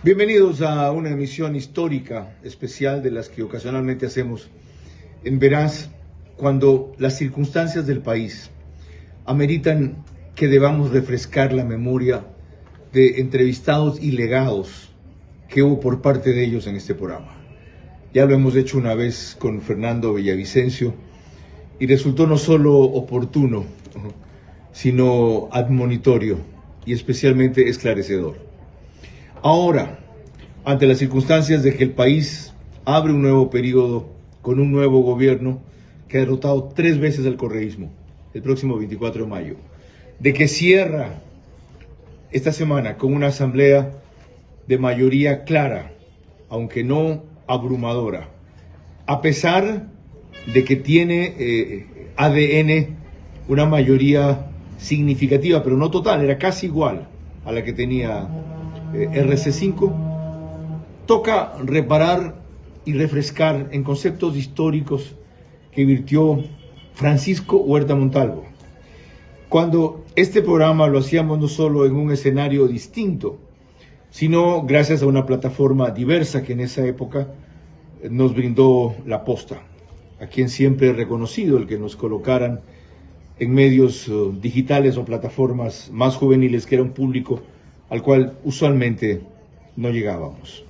Bienvenidos a una emisión histórica, especial, de las que ocasionalmente hacemos en Veraz, cuando las circunstancias del país ameritan que debamos refrescar la memoria de entrevistados y legados que hubo por parte de ellos en este programa. Ya lo hemos hecho una vez con Fernando Villavicencio y resultó no solo oportuno, sino admonitorio y especialmente esclarecedor. Ahora, ante las circunstancias de que el país abre un nuevo periodo con un nuevo gobierno que ha derrotado 3 veces al correísmo el próximo 24 de mayo, de que cierra esta semana con una asamblea de mayoría clara, aunque no abrumadora, a pesar de que tiene ADN una mayoría significativa, pero no total, era casi igual a la que tenía RC5, toca reparar y refrescar en conceptos históricos que virtió Francisco Huerta Montalvo. Cuando este programa lo hacíamos no solo en un escenario distinto, sino gracias a una plataforma diversa que en esa época nos brindó La Posta, a quien siempre he reconocido el que nos colocaran en medios digitales o plataformas más juveniles, que era un público al cual usualmente no llegábamos.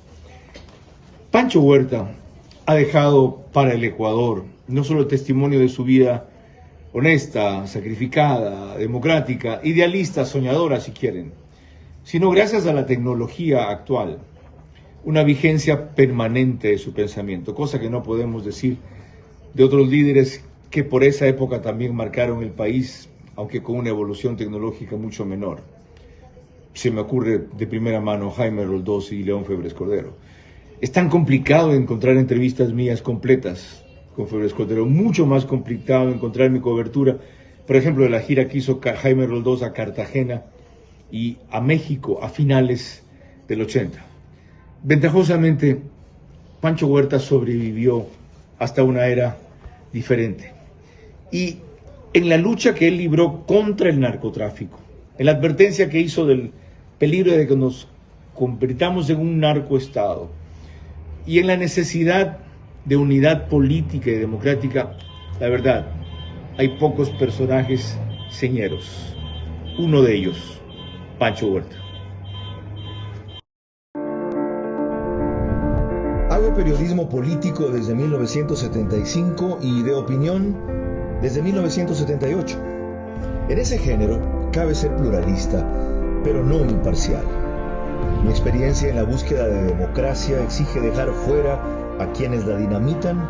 Pancho Huerta ha dejado para el Ecuador no solo el testimonio de su vida honesta, sacrificada, democrática, idealista, soñadora si quieren, sino gracias a la tecnología actual, una vigencia permanente de su pensamiento, cosa que no podemos decir de otros líderes que por esa época también marcaron el país, aunque con una evolución tecnológica mucho menor. Se me ocurre de primera mano Jaime Roldós y León Febres Cordero. Es tan complicado encontrar entrevistas mías completas con Febres Cordero, mucho más complicado encontrar mi cobertura, por ejemplo, de la gira que hizo Jaime Roldós a Cartagena y a México a finales del 80. Ventajosamente, Pancho Huerta sobrevivió hasta una era diferente. Y en la lucha que él libró contra el narcotráfico, en la advertencia que hizo del peligro de que nos convirtamos en un narcoestado y en la necesidad de unidad política y democrática, la verdad, hay pocos personajes señeros. Uno de ellos, Pancho Huerta. Hago periodismo político desde 1975 y de opinión desde 1978. En ese género cabe ser pluralista, pero no imparcial. Mi experiencia en la búsqueda de democracia exige dejar fuera a quienes la dinamitan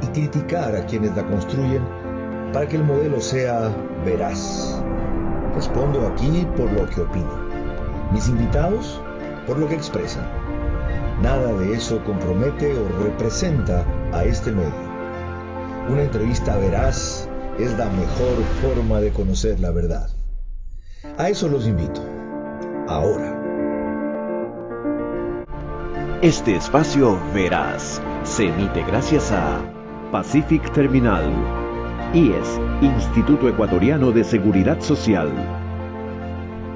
y criticar a quienes la construyen para que el modelo sea veraz. Respondo aquí por lo que opino. Mis invitados por lo que expresan. Nada de eso compromete o representa a este medio. Una entrevista veraz es la mejor forma de conocer la verdad. A eso los invito. Ahora. Este espacio Veraz se emite gracias a Pacific Terminal, IES, Instituto Ecuatoriano de Seguridad Social,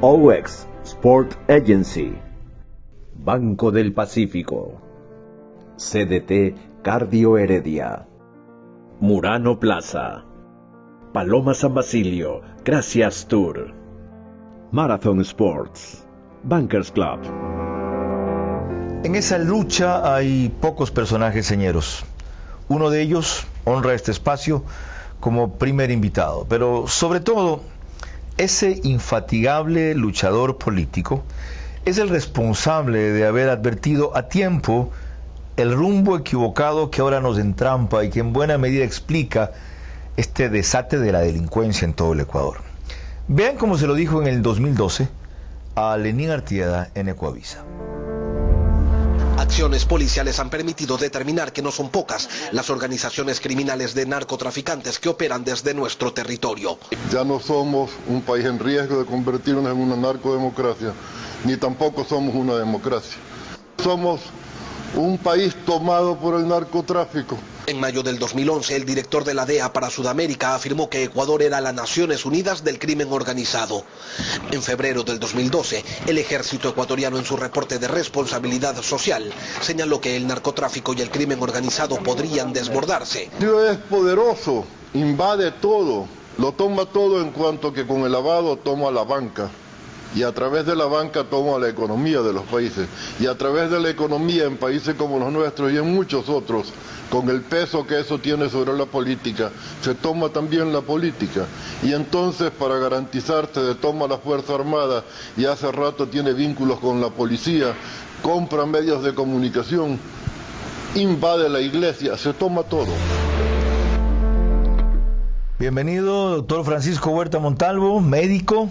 OX Sport Agency, Banco del Pacífico, CDT Cardio Heredia, Murano Plaza, Paloma San Basilio, Gracias Tour, Marathon Sports, Bankers Club. En esa lucha hay pocos personajes señeros. Uno de ellos honra este espacio como primer invitado, pero sobre todo, ese infatigable luchador político es el responsable de haber advertido a tiempo el rumbo equivocado que ahora nos entrampa y que en buena medida explica este desate de la delincuencia en todo el Ecuador. Vean cómo se lo dijo en el 2012 a Lenín Artieda en Ecuavisa. Acciones policiales han permitido determinar que no son pocas las organizaciones criminales de narcotraficantes que operan desde nuestro territorio. Ya no somos un país en riesgo de convertirnos en una narcodemocracia, ni tampoco somos una democracia. Somos un país tomado por el narcotráfico. En mayo del 2011, el director de la DEA para Sudamérica afirmó que Ecuador era la Naciones Unidas del crimen organizado. En febrero del 2012, el ejército ecuatoriano en su reporte de responsabilidad social señaló que el narcotráfico y el crimen organizado podrían desbordarse. Es poderoso, invade todo, lo toma todo en cuanto que con el lavado toma la banca. Y a través de la banca toma la economía de los países. Y a través de la economía en países como los nuestros y en muchos otros, con el peso que eso tiene sobre la política, se toma también la política. Y entonces, para garantizarse, se toma la Fuerza Armada y hace rato tiene vínculos con la policía, compra medios de comunicación, invade la iglesia, se toma todo. Bienvenido, doctor Francisco Huerta Montalvo, médico,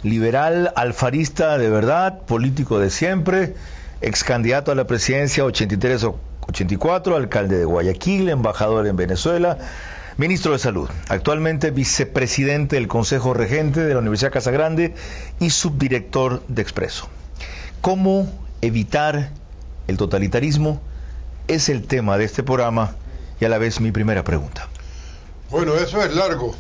liberal, alfarista de verdad, político de siempre, ex candidato a la presidencia 83-84, alcalde de Guayaquil, embajador en Venezuela, ministro de Salud, actualmente vicepresidente del Consejo Regente de la Universidad Casagrande y subdirector de Expreso. ¿Cómo evitar el totalitarismo? Es el tema de este programa y a la vez mi primera pregunta. Bueno, eso es largo.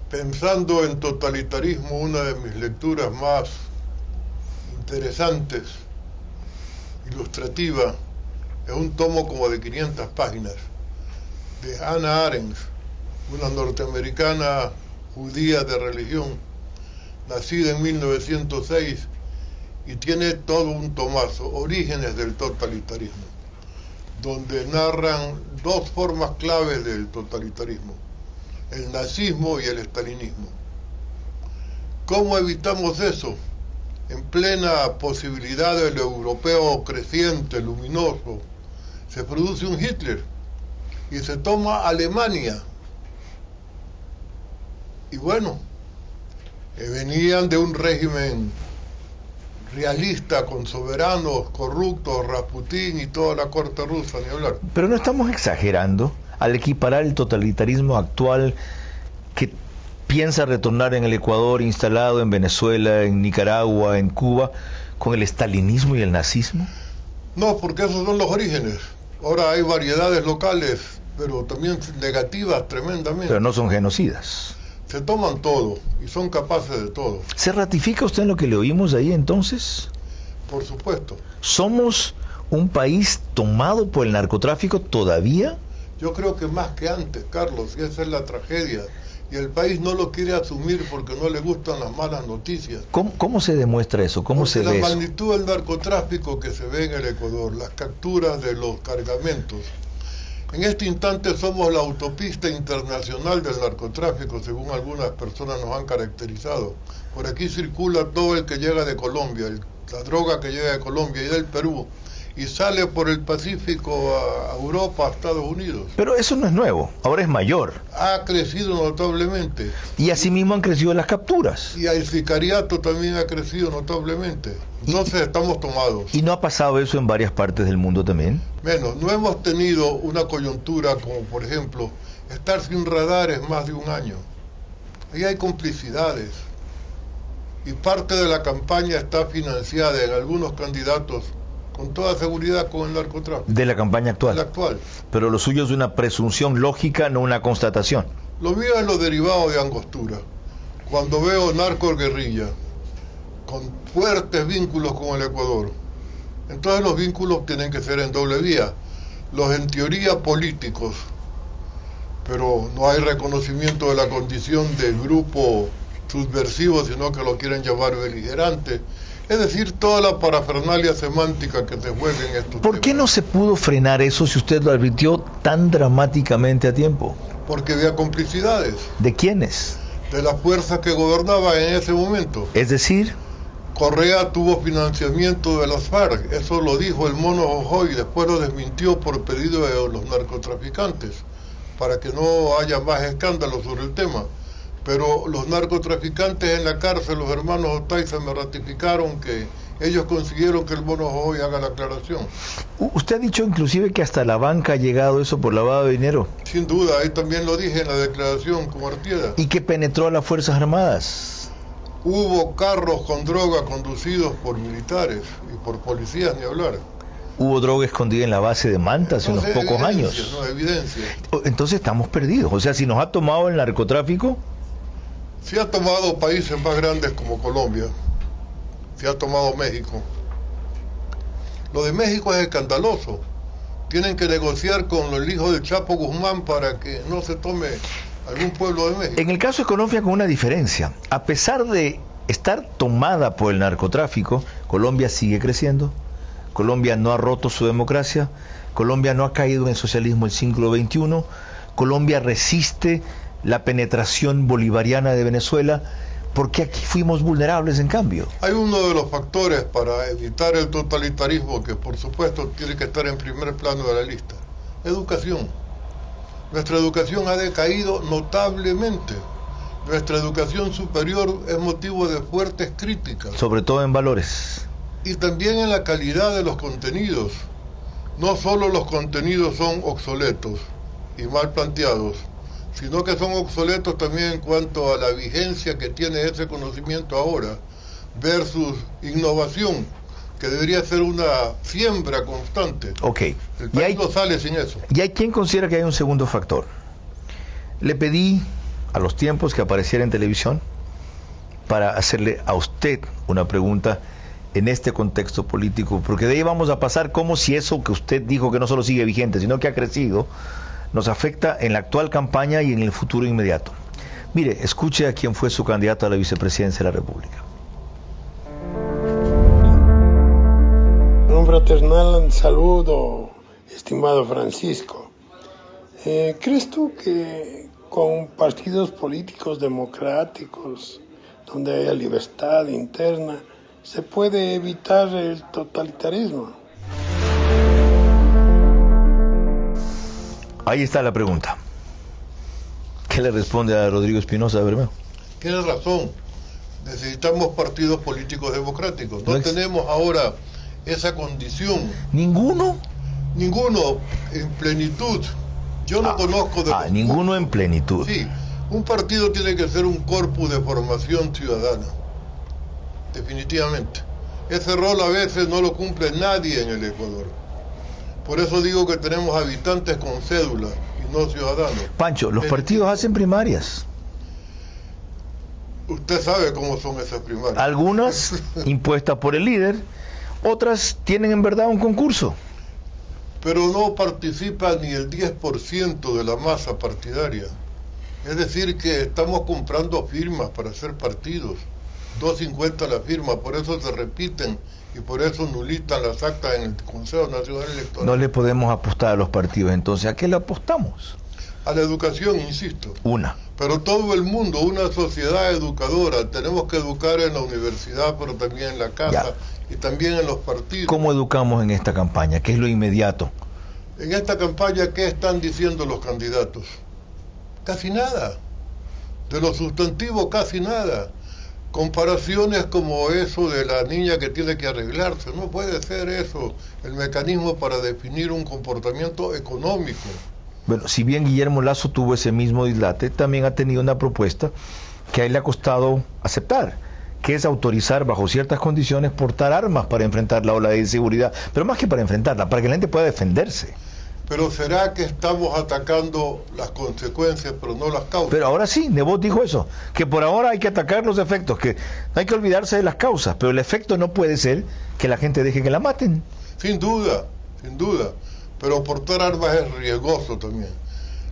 Pensando en totalitarismo, una de mis lecturas más interesantes, ilustrativa, es un tomo como de 500 páginas, de Hannah Arendt, una norteamericana judía de religión, nacida en 1906, y tiene todo un tomazo, Orígenes del totalitarismo, donde narran dos formas claves del totalitarismo: el nazismo y el estalinismo. ¿Cómo evitamos eso? En plena posibilidad del europeo creciente, luminoso, se produce un Hitler y se toma Alemania. Y bueno, venían de un régimen realista con soberanos corruptos, Rasputín y toda la corte rusa, ni hablar. Pero no estamos exagerando al equiparar el totalitarismo actual que piensa retornar en el Ecuador, instalado en Venezuela, en Nicaragua, en Cuba, con el estalinismo y el nazismo. No, porque esos son los orígenes. Ahora hay variedades locales, pero también negativas tremendamente. Pero no son genocidas. Se toman todo y son capaces de todo. ¿Se ratifica usted en lo que le oímos ahí entonces? Por supuesto. ¿Somos un país tomado por el narcotráfico todavía? Yo creo que más que antes, Carlos, y esa es la tragedia. Y el país no lo quiere asumir porque no le gustan las malas noticias. ¿Cómo se demuestra eso? ¿Cómo porque se ve eso? La magnitud del narcotráfico que se ve en el Ecuador, las capturas de los cargamentos. En este instante somos la autopista internacional del narcotráfico, según algunas personas nos han caracterizado. Por aquí circula todo el que llega de Colombia, la droga que llega de Colombia y del Perú, y sale por el Pacífico a Europa, a Estados Unidos. Pero eso no es nuevo, ahora es mayor. Ha crecido notablemente. Y asimismo han crecido las capturas. Y el sicariato también ha crecido notablemente. Entonces estamos tomados. ¿Y no ha pasado eso en varias partes del mundo también? Menos, no hemos tenido una coyuntura como, por ejemplo, estar sin radares más de un año. Ahí hay complicidades. Y parte de la campaña está financiada en algunos candidatos con toda seguridad con el narcotráfico. De la campaña actual. De la actual. Pero lo suyo es una presunción lógica, no una constatación. Lo mío es lo derivado de Angostura. Cuando veo narcoguerrilla con fuertes vínculos con el Ecuador, entonces los vínculos tienen que ser en doble vía. Los en teoría políticos, pero no hay reconocimiento de la condición del grupo subversivo, sino que lo quieren llamar beligerante. Es decir, toda la parafernalia semántica que se juega en estos ¿Por qué no se pudo frenar eso si usted lo advirtió tan dramáticamente a tiempo? Porque había complicidades. ¿De quiénes? De las fuerzas que gobernaban en ese momento. Es decir, Correa tuvo financiamiento de las FARC, eso lo dijo el Mono Jojoy, y después lo desmintió por pedido de los narcotraficantes, para que no haya más escándalos sobre el tema. Pero los narcotraficantes en la cárcel, los hermanos Otaiza, me ratificaron que ellos consiguieron que el Mono Jojoy haga la aclaración. Usted ha dicho inclusive que hasta la banca ha llegado eso por lavado de dinero. Sin duda, ahí también lo dije en la declaración como Artieda. ¿Y que penetró a las Fuerzas Armadas? Hubo carros con droga conducidos por militares y por policías, ni hablar. Hubo droga escondida en la base de Manta hace unos pocos años. No, evidencia. Entonces estamos perdidos. O sea, si nos ha tomado el narcotráfico... Se ha tomado países más grandes como Colombia. Se ha tomado México. Lo de México es escandaloso. Tienen que negociar con el hijo del Chapo Guzmán para que no se tome algún pueblo de México. En el caso de Colombia, con una diferencia. A pesar de estar tomada por el narcotráfico, Colombia sigue creciendo. Colombia no ha roto su democracia. Colombia no ha caído en el socialismo del siglo XXI. Colombia resiste la penetración bolivariana de Venezuela, porque aquí fuimos vulnerables en cambio. Hay uno de los factores para evitar el totalitarismo que por supuesto tiene que estar en primer plano de la lista: educación. Nuestra educación ha decaído notablemente. Nuestra educación superior es motivo de fuertes críticas. Sobre todo en valores. Y también en la calidad de los contenidos. No solo los contenidos son obsoletos y mal planteados, sino que son obsoletos también en cuanto a la vigencia que tiene ese conocimiento ahora, versus innovación, que debería ser una siembra constante. Ok. El país no sale sin eso. Y hay quien considera que hay un segundo factor. Le pedí a los tiempos que apareciera en televisión para hacerle a usted una pregunta en este contexto político, porque de ahí vamos a pasar como si eso que usted dijo que no solo sigue vigente, sino que ha crecido, nos afecta en la actual campaña y en el futuro inmediato. Mire, escuche a quien fue su candidato a la vicepresidencia de la República. Un fraternal saludo, estimado Francisco. ¿Crees tú que con partidos políticos democráticos, donde haya libertad interna, se puede evitar el totalitarismo? Ahí está la pregunta. ¿Qué le responde a Rodrigo Espinosa Bermeo? Tienes razón. Necesitamos partidos políticos democráticos. No tenemos ahora esa condición. ¿Ninguno? Ninguno en plenitud. Yo no conozco de... ninguno en plenitud. Sí. Un partido tiene que ser un corpus de formación ciudadana. Definitivamente. Ese rol a veces no lo cumple nadie en el Ecuador. Por eso digo que tenemos habitantes con cédula y no ciudadanos. Pancho, los partidos hacen primarias. Usted sabe cómo son esas primarias. Algunas impuestas por el líder, otras tienen en verdad un concurso. Pero no participa ni el 10% de la masa partidaria. Es decir, que estamos comprando firmas para hacer partidos. 2.50 la firma, por eso se repiten y por eso nulitan las actas en el Consejo Nacional Electoral. No le podemos apostar a los partidos, entonces, ¿a qué le apostamos? A la educación, insisto. Una. Pero todo el mundo, una sociedad educadora, tenemos que educar en la universidad, pero también en la casa y también en los partidos. ¿Cómo educamos en esta campaña? ¿Qué es lo inmediato? En esta campaña, ¿qué están diciendo los candidatos? Casi nada. De los sustantivos, casi nada. Comparaciones como eso de la niña que tiene que arreglarse, no puede ser eso el mecanismo para definir un comportamiento económico. Bueno, si bien Guillermo Lasso tuvo ese mismo dislate, también ha tenido una propuesta que a él le ha costado aceptar, que es autorizar bajo ciertas condiciones portar armas para enfrentar la ola de inseguridad, pero más que para enfrentarla, para que la gente pueda defenderse. Pero ¿será que estamos atacando las consecuencias, pero no las causas? Pero ahora sí, Nebot dijo eso, que por ahora hay que atacar los efectos, que no hay que olvidarse de las causas, pero el efecto no puede ser que la gente deje que la maten. Sin duda, pero portar armas es riesgoso también.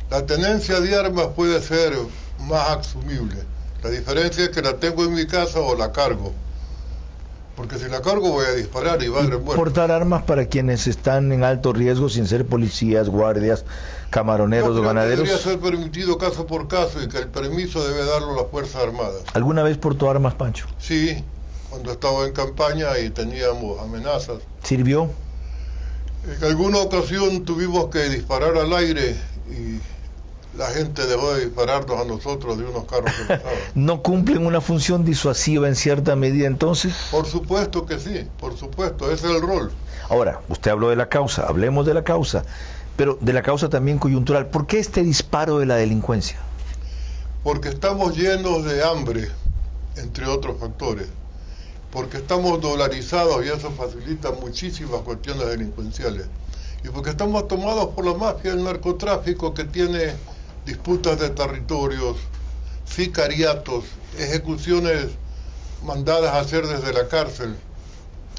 La tenencia de armas puede ser más asumible. La diferencia es que la tengo en mi casa o la cargo. Porque si la cargo voy a disparar y va a haber muertos. Portar armas para quienes están en alto riesgo sin ser policías, guardias, camaroneros o ganaderos. Debería ser permitido caso por caso y que el permiso debe darlo las Fuerzas Armadas. ¿Alguna vez portó armas, Pancho? Sí, cuando estaba en campaña y teníamos amenazas. ¿Sirvió? En alguna ocasión tuvimos que disparar al aire y la gente dejó de dispararnos a nosotros de unos carros que pasaban. ¿No cumplen una función disuasiva en cierta medida entonces? Por supuesto que sí, por supuesto, ese es el rol. Ahora, usted habló de la causa, hablemos de la causa, pero de la causa también coyuntural. ¿Por qué este disparo de la delincuencia? Porque estamos llenos de hambre, entre otros factores. porque estamos dolarizados y eso facilita muchísimas cuestiones delincuenciales. Y porque estamos tomados por la mafia del narcotráfico, que tiene disputas de territorios, sicariatos, ejecuciones mandadas a hacer desde la cárcel.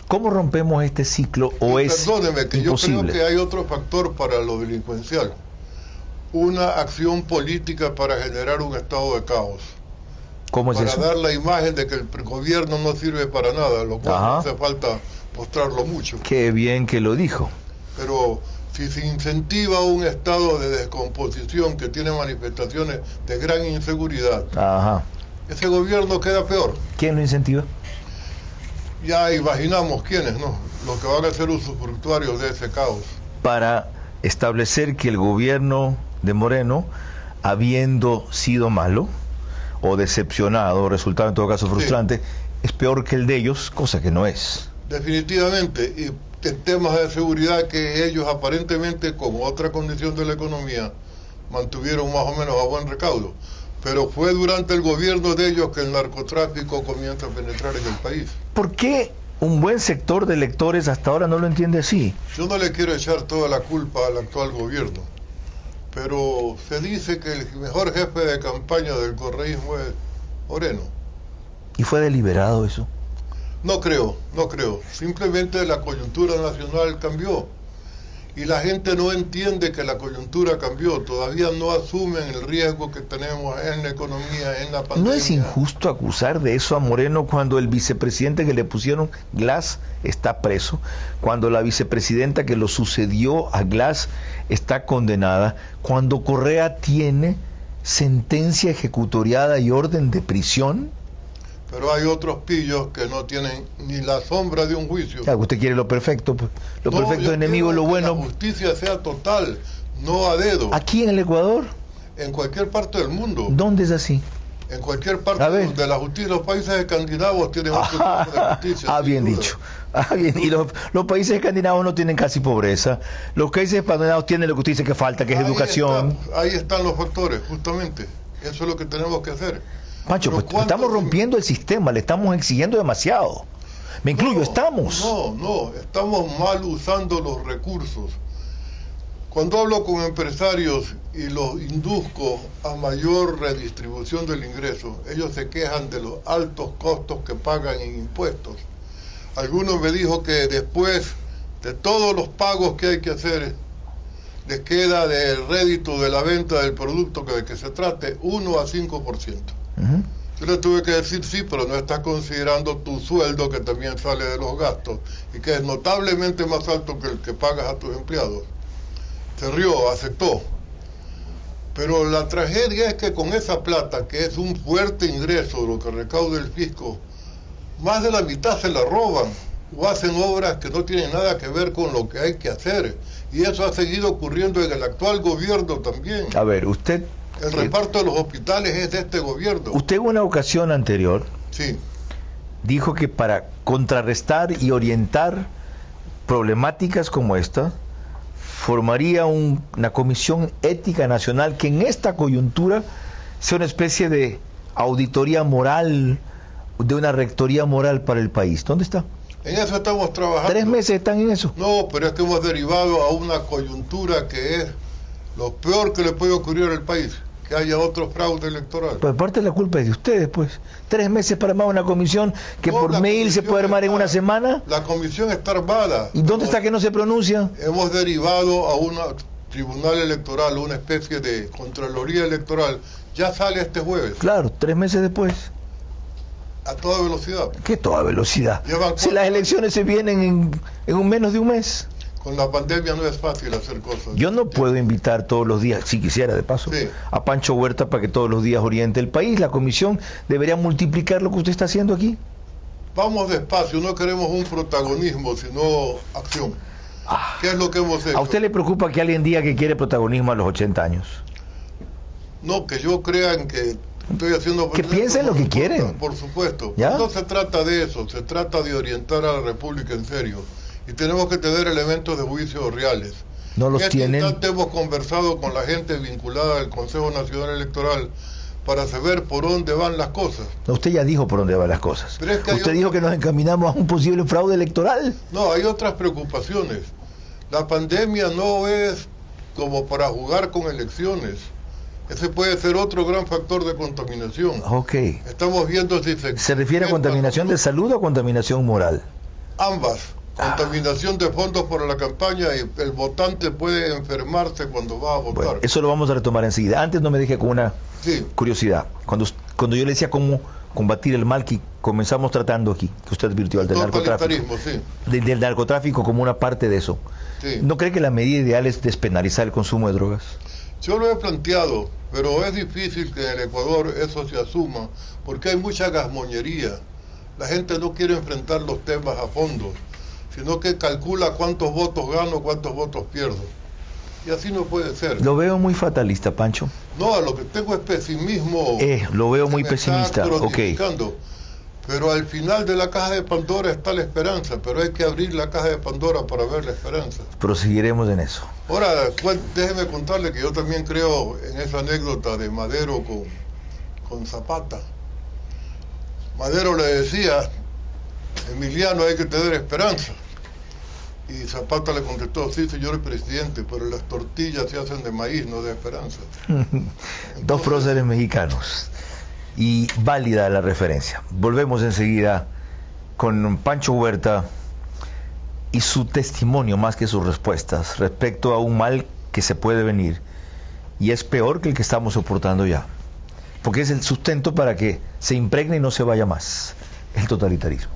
¿Cómo rompemos este ciclo o es Perdóneme, que imposible? yo creo que hay otro factor para lo delincuencial. Una acción política para generar un estado de caos. ¿Cómo es para eso? dar la imagen de que el gobierno no sirve para nada, lo cual Ajá. no hace falta mostrarlo mucho. Qué bien que lo dijo. Pero si se incentiva un estado de descomposición que tiene manifestaciones de gran inseguridad, Ajá. ese gobierno queda peor. ¿Quién lo incentiva? Ya imaginamos quiénes, ¿no? Los que van a ser usufructuarios de ese caos. Para establecer que el gobierno de Moreno, habiendo sido malo o decepcionado, resultado en todo caso frustrante, es peor que el de ellos, cosa que no es. Definitivamente, y en temas de seguridad que ellos aparentemente, con otra condición de la economía, mantuvieron más o menos a buen recaudo. Pero fue durante el gobierno de ellos que el narcotráfico comienza a penetrar en el país. ¿Por qué un buen sector de electores hasta ahora no lo entiende así? Yo no le quiero echar toda la culpa al actual gobierno, pero se dice que el mejor jefe de campaña del correísmo es Moreno. ¿Y fue deliberado eso? No creo. Simplemente la coyuntura nacional cambió. Y la gente no entiende que la coyuntura cambió. Todavía no asumen el riesgo que tenemos en la economía, en la pandemia. ¿No es injusto acusar de eso a Moreno cuando el vicepresidente que le pusieron, Glass, está preso? Cuando la vicepresidenta que lo sucedió a Glass está condenada? Cuando Correa tiene sentencia ejecutoriada y orden de prisión. Pero hay otros pillos que no tienen ni la sombra de un juicio. Claro, usted quiere lo perfecto, pues. Lo No, perfecto yo es enemigo de lo quiero que bueno. la justicia sea total, no a dedo. Aquí en el Ecuador, En cualquier parte del mundo. ¿dónde es así? En cualquier parte A ver. donde la justicia, los países escandinavos tienen otro tipo de justicia. sin Bien duda. dicho. Bien. Y los países escandinavos no tienen casi pobreza. Los países escandinavos tienen lo que usted dice que falta, que es educación. Ahí están los factores, justamente. Eso es lo que tenemos que hacer. Pancho, Pero pues ¿cuánto estamos se- rompiendo el sistema, le estamos exigiendo demasiado. Me incluyo, estamos. No, estamos mal usando los recursos. Cuando hablo con empresarios y los induzco a mayor redistribución del ingreso, ellos se quejan de los altos costos que pagan en impuestos. Algunos me dijo que después de todos los pagos que hay que hacer, les queda del rédito de la venta del producto de que se trate 1 a 5%. Ujú. Yo le tuve que decir sí, pero no estás considerando tu sueldo, que también sale de los gastos y que es notablemente más alto que el que pagas a tus empleados. Se rió, aceptó. Pero la tragedia es que con esa plata, que es un fuerte ingreso de lo que recauda el fisco, más de la mitad se la roban o hacen obras que no tienen nada que ver con lo que hay que hacer. Y eso ha seguido ocurriendo en el actual gobierno también. A ver, usted El reparto de los hospitales es de este gobierno. en una ocasión anterior Sí, dijo que para contrarrestar y orientar problemáticas como esta, formaría una comisión ética nacional que en esta coyuntura sea una especie de auditoría moral, de una rectoría moral para el país. ¿Dónde está? en eso estamos trabajando. 3 meses están en eso. No, pero es que hemos derivado a una coyuntura que es lo peor que le puede ocurrir al país, que haya otro fraude electoral. Pues parte de la culpa es de ustedes, pues. 3 meses para armar una comisión que No, por la mail se comisión puede armar en está- una semana. La comisión está armada. ¿Y dónde está que no se pronuncia? Hemos derivado a un tribunal electoral, una especie de contraloría electoral. Ya sale este jueves, Claro, 3 meses después. a toda velocidad. ¿Qué toda velocidad? Llevan Si las elecciones se vienen en un menos de un mes. Con la pandemia no es fácil hacer cosas. Yo no puedo invitar todos los días, si quisiera de paso, Sí. a Pancho Huerta para que todos los días oriente el país. La comisión debería multiplicar lo que usted está haciendo aquí. Vamos despacio, no queremos un protagonismo, sino acción. ¿Qué es lo que hemos hecho? ¿A usted le preocupa que alguien diga que quiere protagonismo a los 80 años? No, que yo crea en que estoy haciendo... Que piensen lo que quieren. Por supuesto. ¿Ya? No se trata de eso, se trata de orientar a la República en serio. Y tenemos que tener elementos de juicio reales. No los en este tienen. instante hemos conversado con la gente vinculada al Consejo Nacional Electoral para saber por dónde van las cosas. No, usted ya dijo por dónde van las cosas. Pero es que usted dijo que nos encaminamos a un posible fraude electoral. No, hay otras preocupaciones. La pandemia no es como para jugar con elecciones. Ese puede ser otro gran factor de contaminación. Ok. Estamos viendo si ¿Se refiere a contaminación de salud o contaminación moral? Ambas. Contaminación de fondos por la campaña, y el votante puede enfermarse cuando va a votar. Bueno, eso lo vamos a retomar enseguida. Antes no me dejé con una curiosidad. Cuando yo le decía cómo combatir el mal que comenzamos tratando aquí, que usted advirtió al del narcotráfico, del narcotráfico como una parte de eso. Sí. ¿No cree que la medida ideal es despenalizar el consumo de drogas? Yo lo he planteado, pero es difícil que en el Ecuador eso se asuma, porque hay mucha gasmoñería. La gente no quiere enfrentar los temas a fondo, sino que calcula cuántos votos gano, cuántos votos pierdo. Y así no puede ser. Lo veo muy fatalista, Pancho. No, lo que tengo es pesimismo. Lo veo muy pesimista. Okay. Pero al final de la caja de Pandora está la esperanza, pero hay que abrir la caja de Pandora para ver la esperanza. Proseguiremos en eso. Ahora, déjeme contarle que yo también creo en esa anécdota de Madero con Zapata. Madero le decía, Emiliano, hay que tener esperanza. Y Zapata le contestó, sí, señor presidente, pero las tortillas se hacen de maíz, no de esperanza. Dos próceres mexicanos. Y válida la referencia. Volvemos enseguida con Pancho Huerta y su testimonio más que sus respuestas respecto a un mal que se puede venir y es peor que el que estamos soportando ya, porque es el sustento para que se impregne y no se vaya más, el totalitarismo.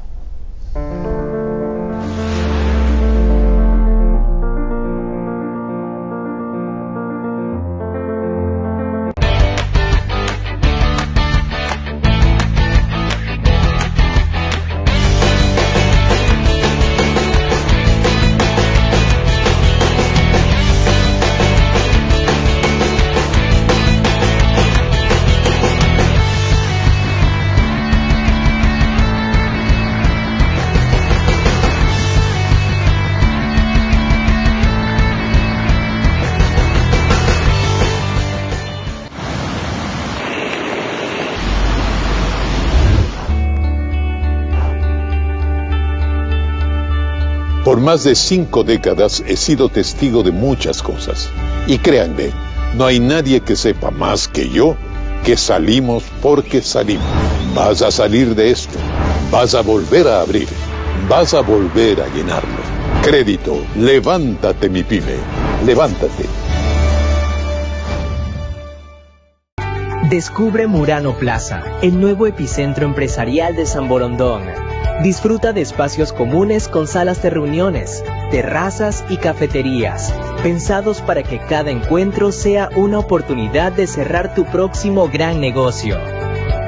Por más de 5 décadas he sido testigo de muchas cosas. Y créanme, no hay nadie que sepa más que yo que salimos porque salimos. Vas a salir de esto. Vas a volver a abrir. Vas a volver a llenarlo. Crédito, levántate mi pyme. Levántate. Descubre Murano Plaza, el nuevo epicentro empresarial de San Borondón. Disfruta de espacios comunes con salas de reuniones, terrazas y cafeterías, pensados para que cada encuentro sea una oportunidad de cerrar tu próximo gran negocio.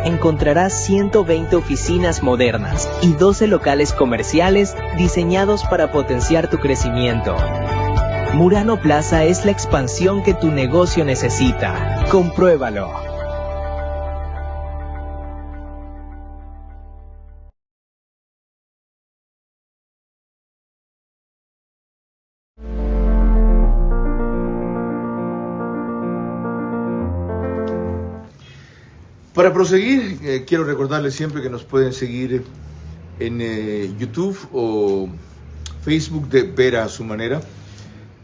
Encontrarás 120 oficinas modernas y 12 locales comerciales diseñados para potenciar tu crecimiento. Murano Plaza es la expansión que tu negocio necesita. Compruébalo. Para proseguir, quiero recordarles siempre que nos pueden seguir en YouTube o Facebook de Vera a su manera.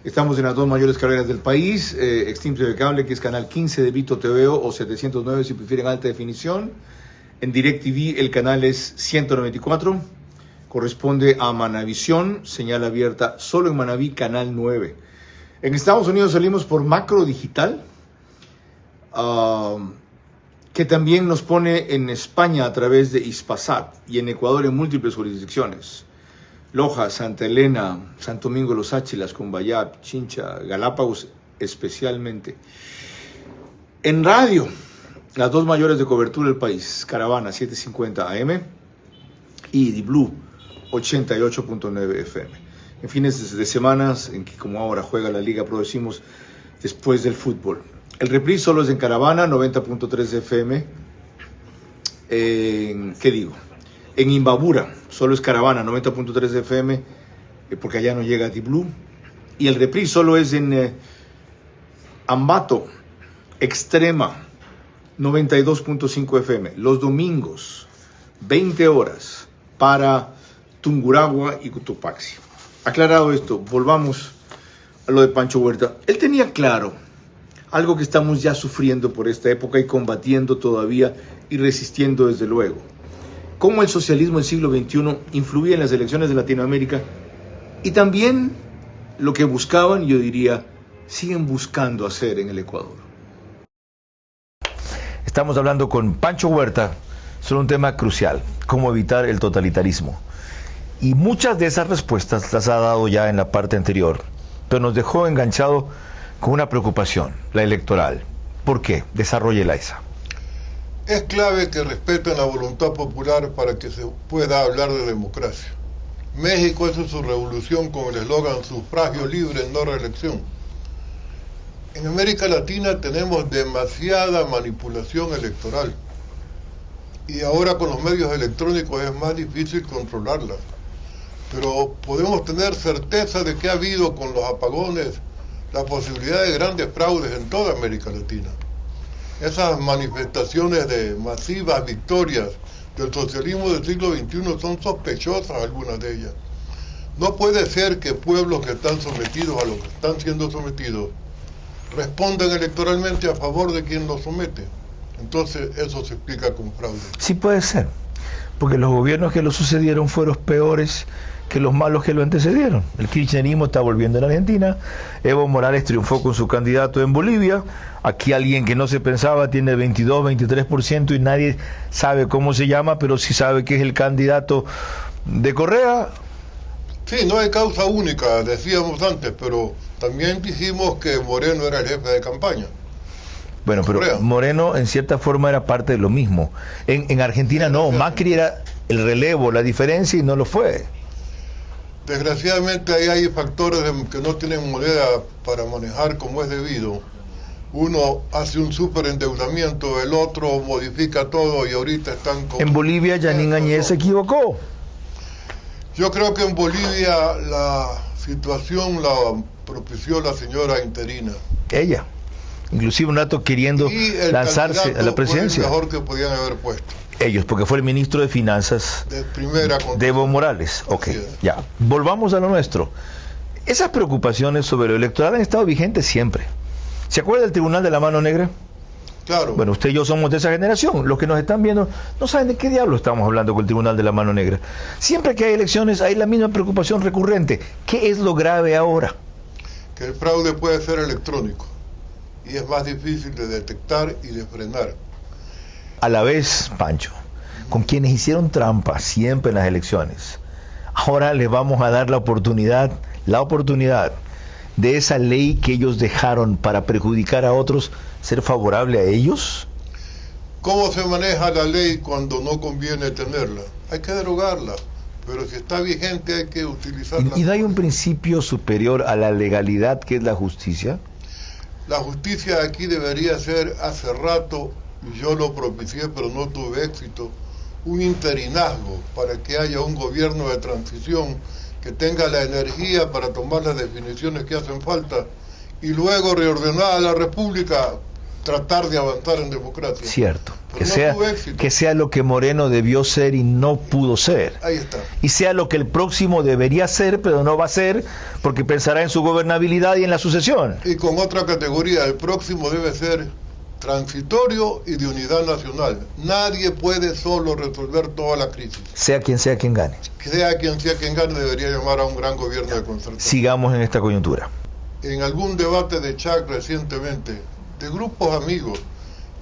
Estamos en las dos mayores carreras del país, Extinto de Cable, que es canal 15 de Vito TVO o 709 si prefieren alta definición. En DirecTV el canal es 194, corresponde a Manavisión, señal abierta solo en Manaví, canal 9. En Estados Unidos salimos por Macro Digital, que también nos pone en España a través de Hispasat y en Ecuador en múltiples jurisdicciones. Loja, Santa Elena, Santo Domingo, Los Áchilas, Cumbayá, Chincha, Galápagos especialmente. En radio, las dos mayores de cobertura del país, Caravana 750 AM y Di Blue 88.9 FM. En fines de semanas, en que como ahora juega la Liga Pro, decimos después del fútbol. El reprise solo es en Caravana, 90.3 FM. En Imbabura, solo es Caravana, 90.3 FM, porque allá no llega Di Blue. Y el reprise solo es en Ambato, Extrema, 92.5 FM. Los domingos, 20 horas, para Tungurahua y Cotopaxi. Aclarado esto, volvamos a lo de Pancho Huerta. Él tenía claro algo que estamos ya sufriendo por esta época y combatiendo todavía y resistiendo desde luego. Cómo el socialismo del siglo XXI influía en las elecciones de Latinoamérica y también lo que buscaban, yo diría, siguen buscando hacer en el Ecuador. Estamos hablando con Pancho Huerta sobre un tema crucial, cómo evitar el totalitarismo. Y muchas de esas respuestas las ha dado ya en la parte anterior, pero nos dejó enganchado con una preocupación, la electoral. ¿Por qué? Desarróllela esa. Es clave que respeten la voluntad popular para que se pueda hablar de democracia. México hizo su revolución con el eslogan sufragio libre, no reelección. En América Latina tenemos demasiada manipulación electoral y ahora con los medios electrónicos es más difícil controlarla. Pero podemos tener certeza de que ha habido con los apagones la posibilidad de grandes fraudes en toda América Latina. Esas manifestaciones de masivas victorias del socialismo del siglo XXI son sospechosas, algunas de ellas. No puede ser que pueblos que están sometidos a lo que están siendo sometidos respondan electoralmente a favor de quien los somete. Entonces eso se explica con fraude. Sí puede ser, porque los gobiernos que lo sucedieron fueron peores que los malos que lo antecedieron. El kirchnerismo está volviendo en Argentina, Evo Morales triunfó con su candidato en Bolivia, aquí alguien que no se pensaba tiene 22, 23% y nadie sabe cómo se llama, pero sí sabe que es el candidato de Correa. Sí, no hay causa única, decíamos antes, pero también dijimos que Moreno era el jefe de campaña. Bueno, pero Correa. Moreno en cierta forma era parte de lo mismo. En Argentina no, Macri era el relevo, la diferencia y no lo fue. Desgraciadamente ahí hay factores que no tienen moneda para manejar como es debido. Uno hace un superendeudamiento, el otro modifica todo y ahorita están con... En Bolivia Yanín Añez se equivocó. Yo creo que en Bolivia la situación la propició la señora interina. Ella, inclusive un rato queriendo lanzarse a la presidencia. Fue el mejor que podían haber puesto. Ellos, porque fue el ministro de Finanzas de Evo Morales. Ok, ya. Volvamos a lo nuestro. Esas preocupaciones sobre lo electoral han estado vigentes siempre. ¿Se acuerda del Tribunal de la Mano Negra? Claro. Bueno, usted y yo somos de esa generación. Los que nos están viendo no saben de qué diablo estamos hablando con el Tribunal de la Mano Negra. Siempre que hay elecciones hay la misma preocupación recurrente. ¿Qué es lo grave ahora? Que el fraude puede ser electrónico y es más difícil de detectar y de frenar. A la vez, Pancho, con quienes hicieron trampa siempre en las elecciones, ahora les vamos a dar la oportunidad de esa ley que ellos dejaron para perjudicar a otros, ser favorable a ellos. ¿Cómo se maneja la ley cuando no conviene tenerla? Hay que derogarla, pero si está vigente hay que utilizarla. ¿Y no hay un principio superior a la legalidad que es la justicia? La justicia aquí debería ser hace rato, yo lo propicié pero no tuve éxito, un interinazgo para que haya un gobierno de transición que tenga la energía para tomar las definiciones que hacen falta y luego reordenar a la República, tratar de avanzar en democracia. Cierto, que sea lo que Moreno debió ser y no pudo ser. Ahí está. Y sea lo que el próximo debería ser, pero no va a ser, porque pensará en su gobernabilidad y en la sucesión. Y con otra categoría, el próximo debe ser transitorio y de unidad nacional. Nadie puede solo resolver toda la crisis. Sea quien gane. Sea quien gane, debería llamar a un gran gobierno de concertación. Sigamos en esta coyuntura. En algún debate de chat recientemente, de grupos amigos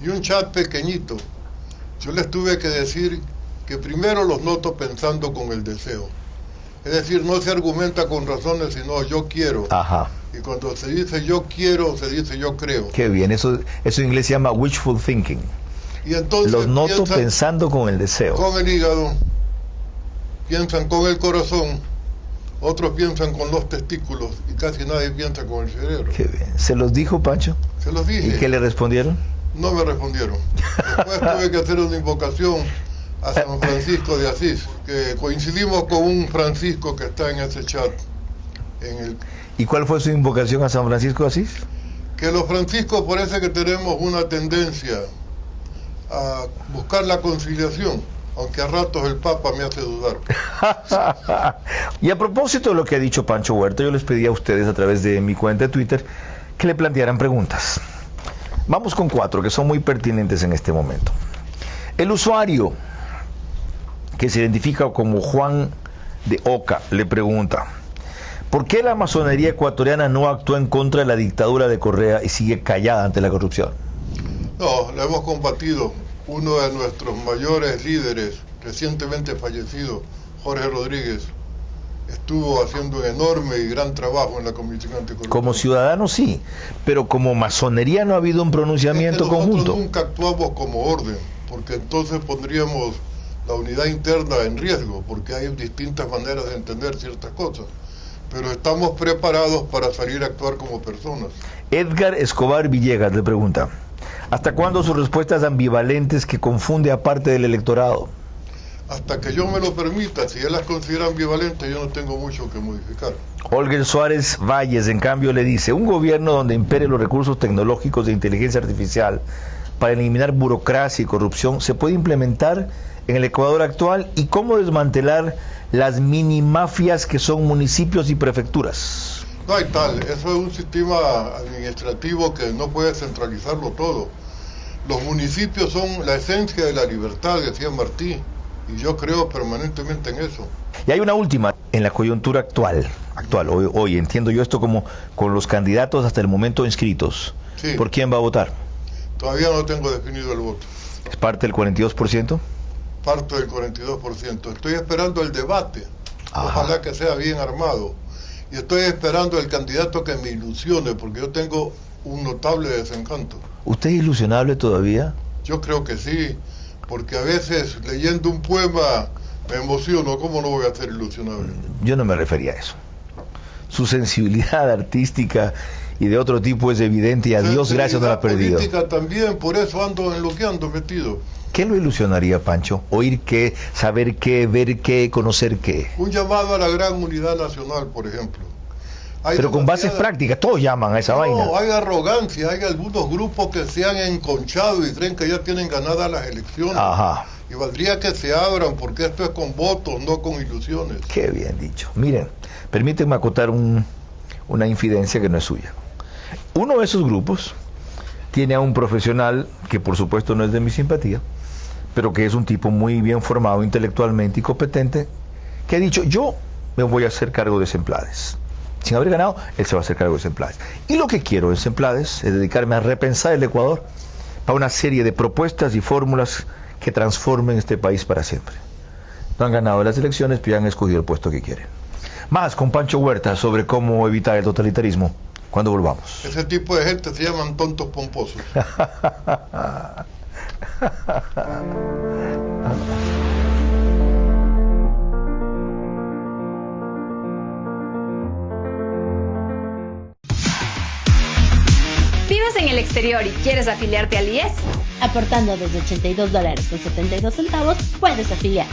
y un chat pequeñito, yo les tuve que decir que primero los noto pensando con el deseo. Es decir, no se argumenta con razones, sino yo quiero. Ajá. Y cuando se dice yo quiero, se dice yo creo. Qué bien, eso en inglés se llama wishful thinking. Y entonces los noto pensando con el deseo. Con el hígado, piensan con el corazón, otros piensan con los testículos y casi nadie piensa con el cerebro. Qué bien. ¿Se los dijo, Pancho? Se los dije. ¿Y qué le respondieron? No me respondieron. Después tuve que hacer una invocación a San Francisco de Asís, que coincidimos con un Francisco que está en ese chat. ¿Y cuál fue su invocación a San Francisco de Asís? Que los franciscos parece que tenemos una tendencia a buscar la conciliación, aunque a ratos el Papa me hace dudar. Y a propósito de lo que ha dicho Pancho Huerta, yo les pedí a ustedes a través de mi cuenta de Twitter que le plantearan preguntas. Vamos con 4 que son muy pertinentes en este momento. El usuario, que se identifica como Juan de Oca, le pregunta: ¿por qué la masonería ecuatoriana no actuó en contra de la dictadura de Correa y sigue callada ante la corrupción? No, la hemos combatido. Uno de nuestros mayores líderes, recientemente fallecido, Jorge Rodríguez, estuvo haciendo un enorme y gran trabajo en la Comisión Anticorrupción. Como ciudadano sí, pero como masonería no ha habido un pronunciamiento conjunto. Nosotros nunca actuamos como orden, porque entonces pondríamos la unidad interna en riesgo, porque hay distintas maneras de entender ciertas cosas. Pero estamos preparados para salir a actuar como personas. Edgar Escobar Villegas le pregunta: ¿hasta cuándo sus respuestas ambivalentes que confunde a parte del electorado? Hasta que yo me lo permita. Si él las considera ambivalentes, yo no tengo mucho que modificar. Olger Suárez Valles, en cambio, le dice: un gobierno donde imperen los recursos tecnológicos de inteligencia artificial para eliminar burocracia y corrupción se puede implementar en el Ecuador actual, y cómo desmantelar las mini mafias que son municipios y prefecturas. No hay tal, eso es un sistema administrativo que no puede centralizarlo todo. Los municipios son la esencia de la libertad, decía Martí, y yo creo permanentemente en eso. Y hay una última, en la coyuntura actual, hoy entiendo yo esto como con los candidatos hasta el momento inscritos. Sí. ¿Por quién va a votar? Todavía no tengo definido el voto. ¿Es parte del 42%? Parte del 42%. Estoy esperando el debate. Ajá. Ojalá que sea bien armado. Y estoy esperando el candidato que me ilusione, porque yo tengo un notable desencanto. ¿Usted es ilusionable todavía? Yo creo que sí, porque a veces leyendo un poema me emociono. ¿Cómo no voy a ser ilusionable? Yo no me refería a eso. Su sensibilidad artística y de otro tipo es evidente, y a Dios gracias no la ha perdido. Política también, por eso ando en lo que ando metido. ¿Qué lo ilusionaría, Pancho? ¿Oír qué, saber qué, ver qué, conocer qué? Un llamado a la gran unidad nacional, por ejemplo. Pero con bases prácticas, todos llaman a esa vaina. No, hay arrogancia, hay algunos grupos que se han enconchado y creen que ya tienen ganadas las elecciones. Ajá. Y valdría que se abran, porque esto es con votos, no con ilusiones. Qué bien dicho. Miren, permítanme acotar una infidencia que no es suya. Uno de esos grupos tiene a un profesional que por supuesto no es de mi simpatía, pero que es un tipo muy bien formado intelectualmente y competente, que ha dicho: yo me voy a hacer cargo de Semplades. Sin haber ganado, él se va a hacer cargo de Semplades. Y lo que quiero en Semplades es dedicarme a repensar el Ecuador para una serie de propuestas y fórmulas que transformen este país para siempre. No han ganado las elecciones, pero ya han escogido el puesto que quieren. Más con Pancho Huerta sobre cómo evitar el totalitarismo cuando volvamos. Ese tipo de gente se llaman tontos pomposos. ¿Vives en el exterior y quieres afiliarte al IES? Aportando desde $82.72 puedes afiliar.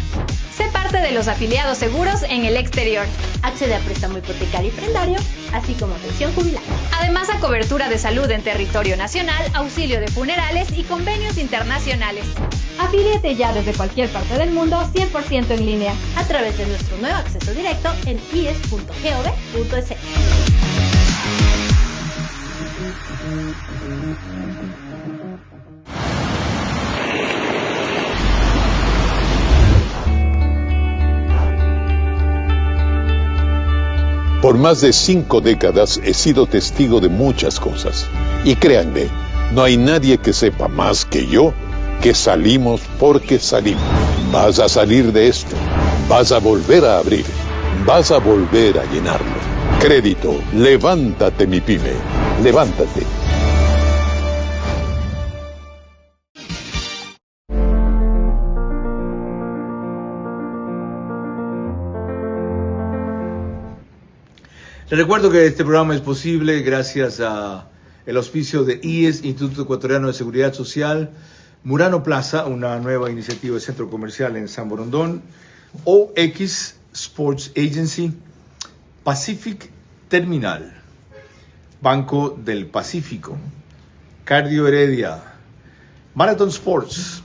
Sé parte de los afiliados seguros en el exterior. Accede a préstamo hipotecario y prendario, así como pensión jubilar. Además a cobertura de salud en territorio nacional, auxilio de funerales y convenios internacionales. Afíliate ya desde cualquier parte del mundo, 100% en línea, a través de nuestro nuevo acceso directo en ies.gov.es. Por más de 5 décadas he sido testigo de muchas cosas. Y créanme, no hay nadie que sepa más que yo que salimos porque salimos. Vas a salir de esto. Vas a volver a abrir. Vas a volver a llenarlo. Crédito, levántate mi pyme. Levántate. Les recuerdo que este programa es posible gracias a el auspicio de IES, Instituto Ecuatoriano de Seguridad Social, Murano Plaza, una nueva iniciativa de centro comercial en San Borondón, OX Sports Agency, Pacific Terminal, Banco del Pacífico, Cardio Heredia, Marathon Sports,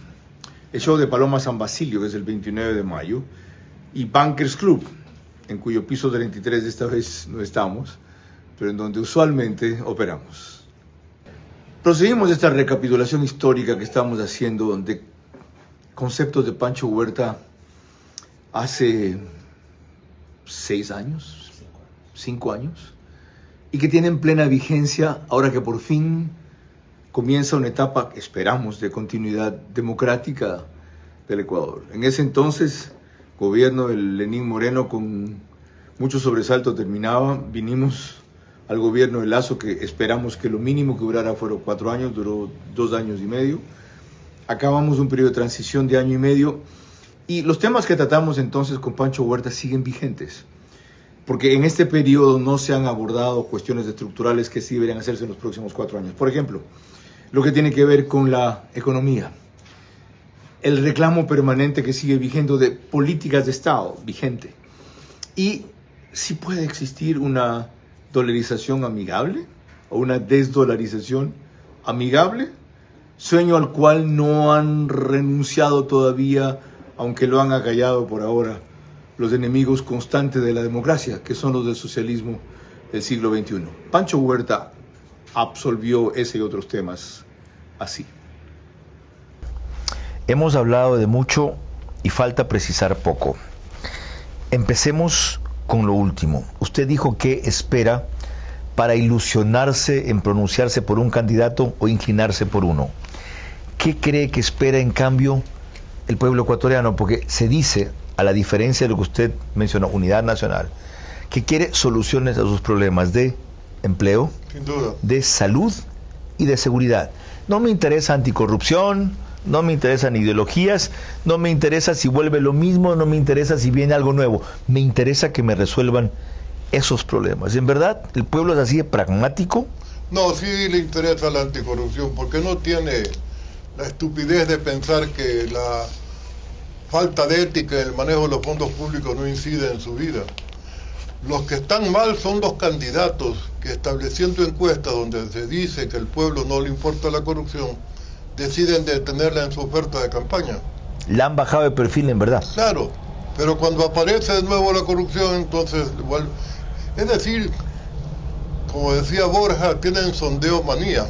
el show de Paloma San Basilio, que es el 29 de mayo, y Bankers Club, en cuyo piso 33 esta vez no estamos, pero en donde usualmente operamos. Proseguimos esta recapitulación histórica que estamos haciendo de conceptos de Pancho Huerta hace 6 años, 5 años, y que tienen plena vigencia ahora que por fin comienza una etapa, esperamos, de continuidad democrática del Ecuador. En ese entonces, gobierno del Lenín Moreno con mucho sobresalto terminaba, vinimos al gobierno de Lazo, que esperamos que lo mínimo que durara fueron 4 años, duró 2 años y medio. Acabamos un periodo de transición de 1 año y medio, y los temas que tratamos entonces con Pancho Huerta siguen vigentes, porque en este periodo no se han abordado cuestiones estructurales que sí deberían hacerse en los próximos 4 años. Por ejemplo, lo que tiene que ver con la economía, el reclamo permanente que sigue vigente de políticas de Estado vigente, y si puede existir una dolarización amigable o una desdolarización amigable, sueño al cual no han renunciado todavía, aunque lo han acallado por ahora los enemigos constantes de la democracia, que son los del socialismo del siglo XXI. Pancho Huerta absolvió ese y otros temas así. Hemos hablado de mucho y falta precisar poco. Empecemos con lo último. Usted dijo que espera para ilusionarse en pronunciarse por un candidato o inclinarse por uno. ¿Qué cree que espera en cambio el pueblo ecuatoriano? Porque se dice, a la diferencia de lo que usted mencionó, unidad nacional, que quiere soluciones a sus problemas de empleo, sin duda, de salud y de seguridad. No me interesa anticorrupción, no me interesan ideologías, no me interesa si vuelve lo mismo, no me interesa si viene algo nuevo. Me interesa que me resuelvan esos problemas. ¿En verdad el pueblo es así de pragmático? No, sí le interesa la anticorrupción, porque no tiene la estupidez de pensar que la falta de ética en el manejo de los fondos públicos no incide en su vida. Los que están mal son los candidatos que, estableciendo encuestas donde se dice que al pueblo no le importa la corrupción, deciden detenerla en su oferta de campaña. La han bajado de perfil, en verdad. Claro, pero cuando aparece de nuevo la corrupción, entonces igual. Es decir, como decía Borja, tienen sondeo manía.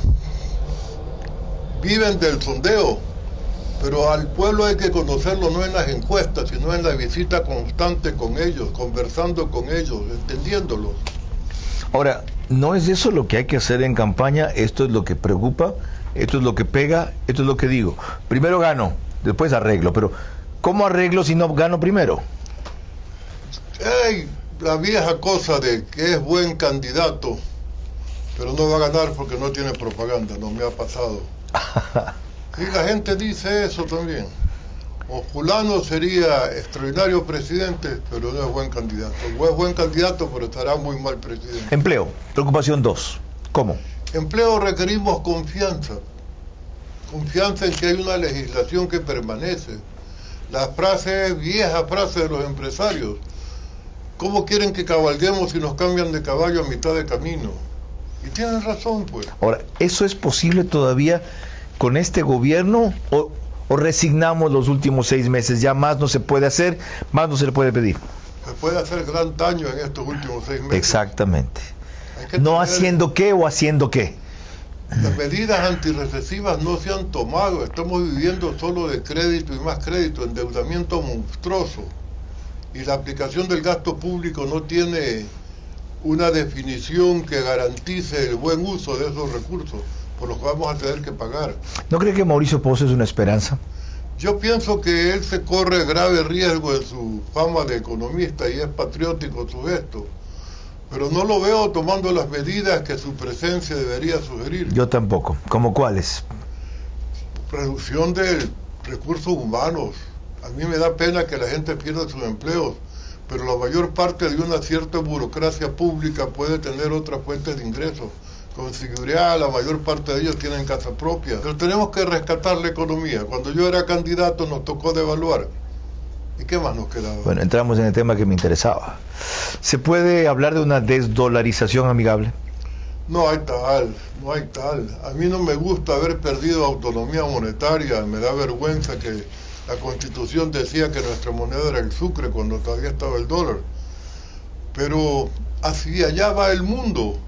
Viven del sondeo, pero al pueblo hay que conocerlo no en las encuestas, sino en la visita constante con ellos, conversando con ellos, entendiéndolos. Ahora, ¿no es eso lo que hay que hacer en campaña? Esto es lo que preocupa, esto es lo que pega, esto es lo que digo. Primero gano, después arreglo, pero ¿cómo arreglo si no gano primero? La vieja cosa de que es buen candidato, pero no va a ganar porque no tiene propaganda, no me ha pasado. Y la gente dice eso también. O fulano sería extraordinario presidente, pero no es buen candidato. O es buen candidato, pero estará muy mal presidente. Empleo, preocupación 2. ¿Cómo? Empleo requerimos confianza. Confianza en que hay una legislación que permanece. La frase es vieja frase de los empresarios. ¿Cómo quieren que cabalguemos si nos cambian de caballo a mitad de camino? Y tienen razón, pues. Ahora, ¿eso es posible todavía con este gobierno o resignamos los últimos 6 meses? Ya más no se puede hacer, más no se le puede pedir. Se puede hacer gran daño en estos últimos 6 meses. Exactamente. No haciendo qué o haciendo qué. Las medidas antirrecesivas no se han tomado. Estamos viviendo solo de crédito y más crédito, endeudamiento monstruoso. Y la aplicación del gasto público no tiene una definición que garantice el buen uso de esos recursos, por los que vamos a tener que pagar. ¿No cree que Mauricio Pozo es una esperanza? Yo pienso que él se corre grave riesgo en su fama de economista y es patriótico su gesto, pero no lo veo tomando las medidas que su presencia debería sugerir. Yo tampoco. ¿Cómo cuáles? Reducción de recursos humanos. A mí me da pena que la gente pierda sus empleos, pero la mayor parte de una cierta burocracia pública puede tener otras fuentes de ingresos. Con seguridad, la mayor parte de ellos tienen casa propia. Pero tenemos que rescatar la economía. Cuando yo era candidato nos tocó devaluar. ¿Y qué más nos quedaba? Bueno, entramos en el tema que me interesaba. ¿Se puede hablar de una desdolarización amigable? No hay tal. A mí no me gusta haber perdido autonomía monetaria, me da vergüenza que la Constitución decía que nuestra moneda era el sucre cuando todavía estaba el dólar. Pero hacia allá va el mundo,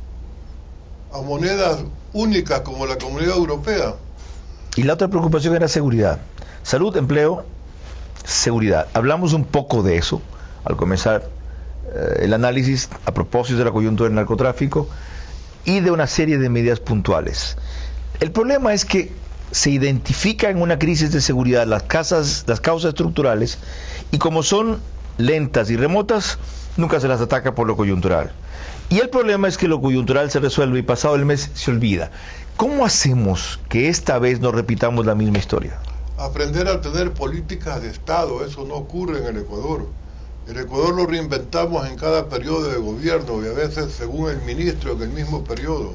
a monedas únicas como la Comunidad Europea. Y la otra preocupación era seguridad. Salud, empleo, seguridad. Hablamos un poco de eso al comenzar el análisis a propósito de la coyuntura del narcotráfico y de una serie de medidas puntuales. El problema es que se identifica en una crisis de seguridad las causas estructurales, y como son lentas y remotas, nunca se las ataca por lo coyuntural. Y el problema es que lo coyuntural se resuelve y pasado el mes se olvida. ¿Cómo hacemos que esta vez no repitamos la misma historia? Aprender a tener políticas de Estado, eso no ocurre en el Ecuador. El Ecuador lo reinventamos en cada periodo de gobierno y a veces según el ministro en el mismo periodo.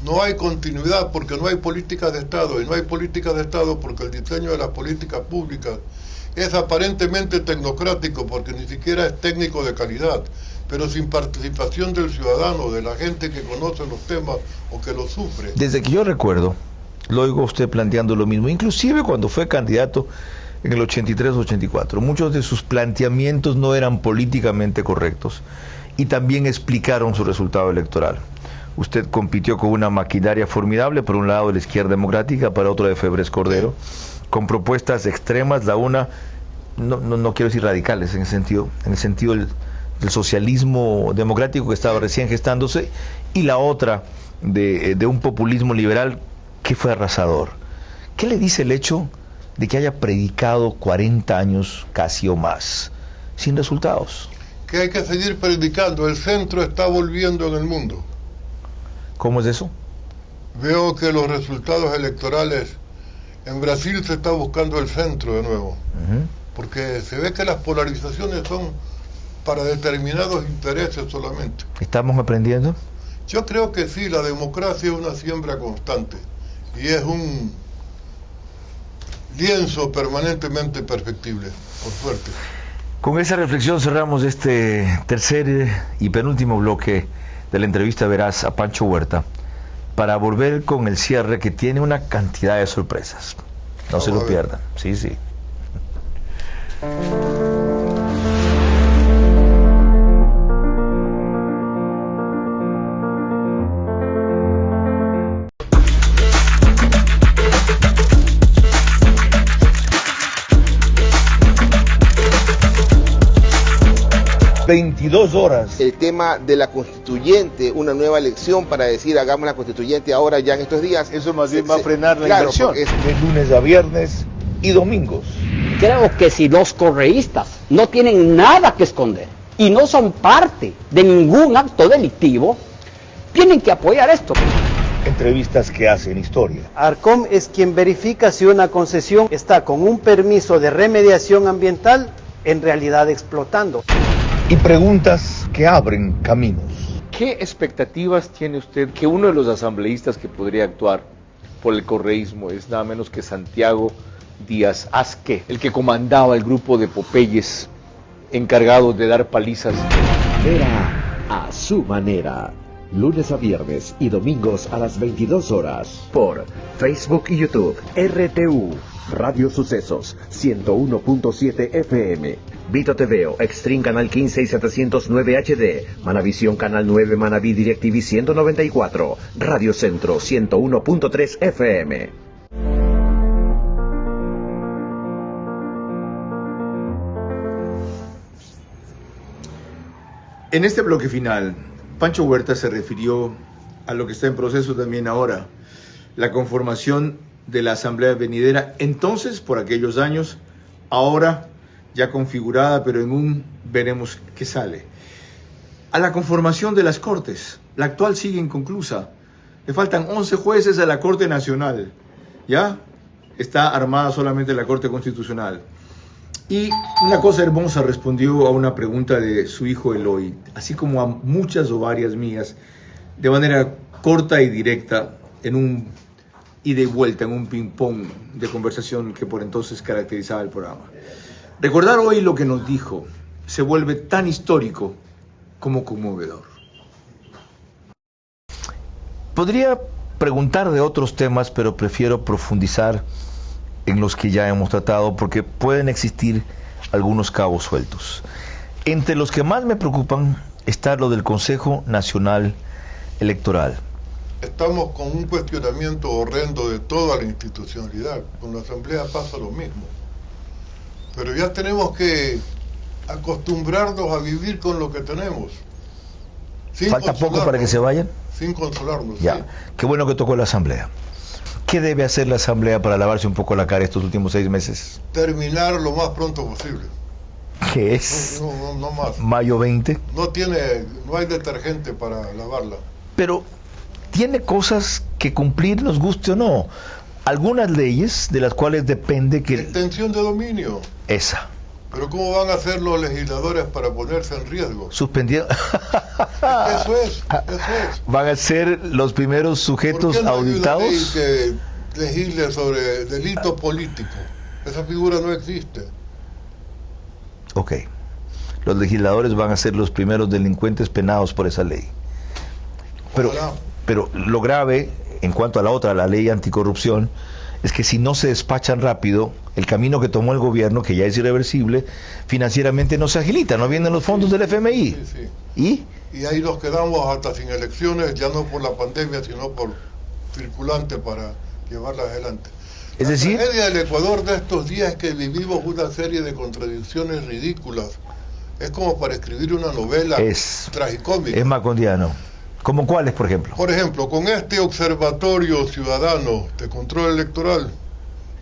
No hay continuidad porque no hay políticas de Estado, y no hay políticas de Estado porque el diseño de las políticas públicas es aparentemente tecnocrático porque ni siquiera es técnico de calidad, pero sin participación del ciudadano, de la gente que conoce los temas o que los sufre. Desde que yo recuerdo, lo oigo usted planteando lo mismo, inclusive cuando fue candidato en el 83-84. Muchos de sus planteamientos no eran políticamente correctos y también explicaron su resultado electoral. Usted compitió con una maquinaria formidable, por un lado de la Izquierda Democrática, para otro de Febres Cordero, con propuestas extremas, la una, no quiero decir radicales en el sentido del socialismo democrático que estaba recién gestándose, y la otra de un populismo liberal que fue arrasador. ¿Qué le dice el hecho de que haya predicado 40 años casi o más, sin resultados? Que hay que seguir predicando, el centro está volviendo en el mundo. ¿Cómo es eso? Veo que los resultados electorales en Brasil se está buscando el centro de nuevo, porque se ve que las polarizaciones son para determinados intereses solamente. ¿Estamos aprendiendo? Yo creo que sí, la democracia es una siembra constante y es un lienzo permanentemente perfectible, por suerte. Con esa reflexión cerramos este tercer y penúltimo bloque de la entrevista Veraz a Pancho Huerta, para volver con el cierre que tiene una cantidad de sorpresas. No se lo pierdan. Sí. 22 horas. El tema de la constituyente, una nueva elección para decir hagamos la constituyente ahora ya en estos días. Eso más bien va a frenar la inversión. De lunes a viernes y domingos. Creo que si los correístas no tienen nada que esconder y no son parte de ningún acto delictivo, tienen que apoyar esto. Entrevistas que hacen historia. Arcom es quien verifica si una concesión está con un permiso de remediación ambiental en realidad explotando. Y preguntas que abren caminos. ¿Qué expectativas tiene usted que uno de los asambleístas que podría actuar por el correísmo es nada menos que Santiago Díaz Azque, el que comandaba el grupo de Popeyes encargados de dar palizas? Vera a su manera. Lunes a viernes y domingos a las 22 horas por Facebook y YouTube. RTU Radio Sucesos 101.7 FM. Vito TV, Extreme Canal 15 y 709 HD. Manavisión Canal 9, Manaví DirecTV 194. Radio Centro 101.3 FM. En este bloque final, Pancho Huerta se refirió a lo que está en proceso también ahora, la conformación de la Asamblea Venidera, entonces por aquellos años, ahora ya configurada, pero en un veremos qué sale. A la conformación de las Cortes, la actual sigue inconclusa, le faltan 11 jueces a la Corte Nacional, ¿ya? Está armada solamente la Corte Constitucional. Y una cosa hermosa respondió a una pregunta de su hijo Eloy, así como a muchas o varias mías, de manera corta y directa, en un ida y vuelta, en un ping-pong de conversación que por entonces caracterizaba el programa. Recordar hoy lo que nos dijo se vuelve tan histórico como conmovedor. Podría preguntar de otros temas, pero prefiero profundizar en los que ya hemos tratado, porque pueden existir algunos cabos sueltos. Entre los que más me preocupan está lo del Consejo Nacional Electoral. Estamos con un cuestionamiento horrendo de toda la institucionalidad. Con la Asamblea pasa lo mismo. Pero ya tenemos que acostumbrarnos a vivir con lo que tenemos. ¿Falta poco para que se vayan? Sin consolarnos. Ya, sí. Qué bueno que tocó la Asamblea. ¿Qué debe hacer la Asamblea para lavarse un poco la cara estos últimos 6 meses? Terminar lo más pronto posible. ¿Qué es? No más. Mayo 20. No hay detergente para lavarla. Pero tiene cosas que cumplir, nos guste o no. Algunas leyes de las cuales depende que... Extensión de dominio. Esa. Pero ¿cómo van a hacer los legisladores para ponerse en riesgo? Suspendiendo. Eso es. Van a ser los primeros sujetos ¿Por qué no auditados? hay una ley que legisle sobre delito político? Esa figura no existe. Ok. Los legisladores van a ser los primeros delincuentes penados por esa ley. Pero lo grave, en cuanto a la otra, la ley anticorrupción, es que si no se despachan rápido, el camino que tomó el gobierno, que ya es irreversible, financieramente no se agilita, no vienen los fondos del FMI. Sí. Y ahí nos quedamos hasta sin elecciones, ya no por la pandemia, sino por circulante para llevarlas adelante. Es decir, la tragedia del Ecuador de estos días es que vivimos una serie de contradicciones ridículas. Es como para escribir una novela tragicómica. Es macondiano. ¿Como cuáles, por ejemplo? Por ejemplo, con este observatorio ciudadano de control electoral,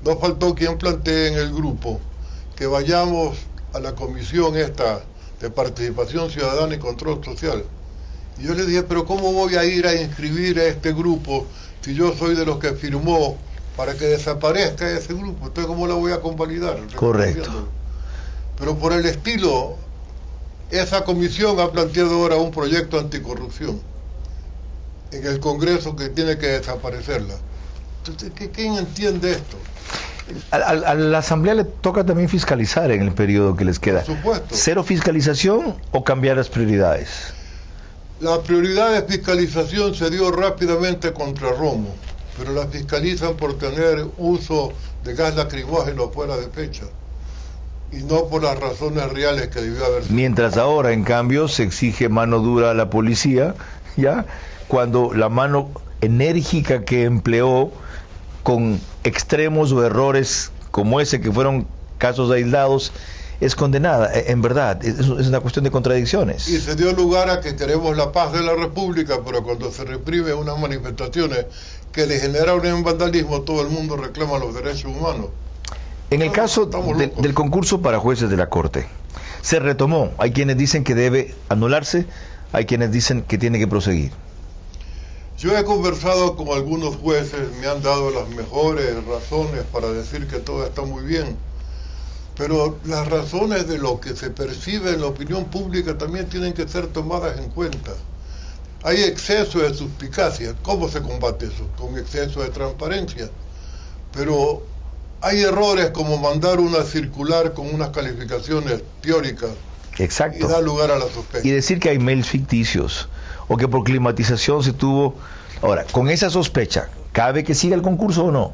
no faltó quien plantee en el grupo que vayamos a la comisión esta de participación ciudadana y control social. Y yo le dije, pero ¿cómo voy a ir a inscribir a este grupo si yo soy de los que firmó para que desaparezca ese grupo? Entonces, ¿cómo la voy a convalidar? Correcto. Pero por el estilo, esa comisión ha planteado ahora un proyecto anticorrupción en el Congreso que tiene que desaparecerla. Entonces, ¿quién entiende esto? A la Asamblea le toca también fiscalizar en el periodo que les queda. Por supuesto. ¿Cero fiscalización o cambiar las prioridades? La prioridad de fiscalización se dio rápidamente contra Romo, pero la fiscalizan por tener uso de gas lacrimógeno fuera de fecha y no por las razones reales que debió haber sido. Mientras ahora, en cambio, se exige mano dura a la policía, ¿ya? Cuando la mano enérgica que empleó con extremos o errores como ese, que fueron casos aislados, es condenada. En verdad, es una cuestión de contradicciones. Y se dio lugar a que queremos la paz de la República, pero cuando se reprime unas manifestaciones que le generan un vandalismo, todo el mundo reclama los derechos humanos. En el caso del concurso para jueces de la Corte, se retomó. Hay quienes dicen que debe anularse, hay quienes dicen que tiene que proseguir. Yo he conversado con algunos jueces, me han dado las mejores razones para decir que todo está muy bien, pero las razones de lo que se percibe en la opinión pública también tienen que ser tomadas en cuenta. Hay exceso de suspicacia. ¿Cómo se combate eso? Con exceso de transparencia. Pero hay errores como mandar una circular con unas calificaciones teóricas. Exacto. Y da lugar a la sospecha. Y decir que hay mails ficticios o que por climatización se tuvo... Ahora, con esa sospecha, ¿cabe que siga el concurso o no?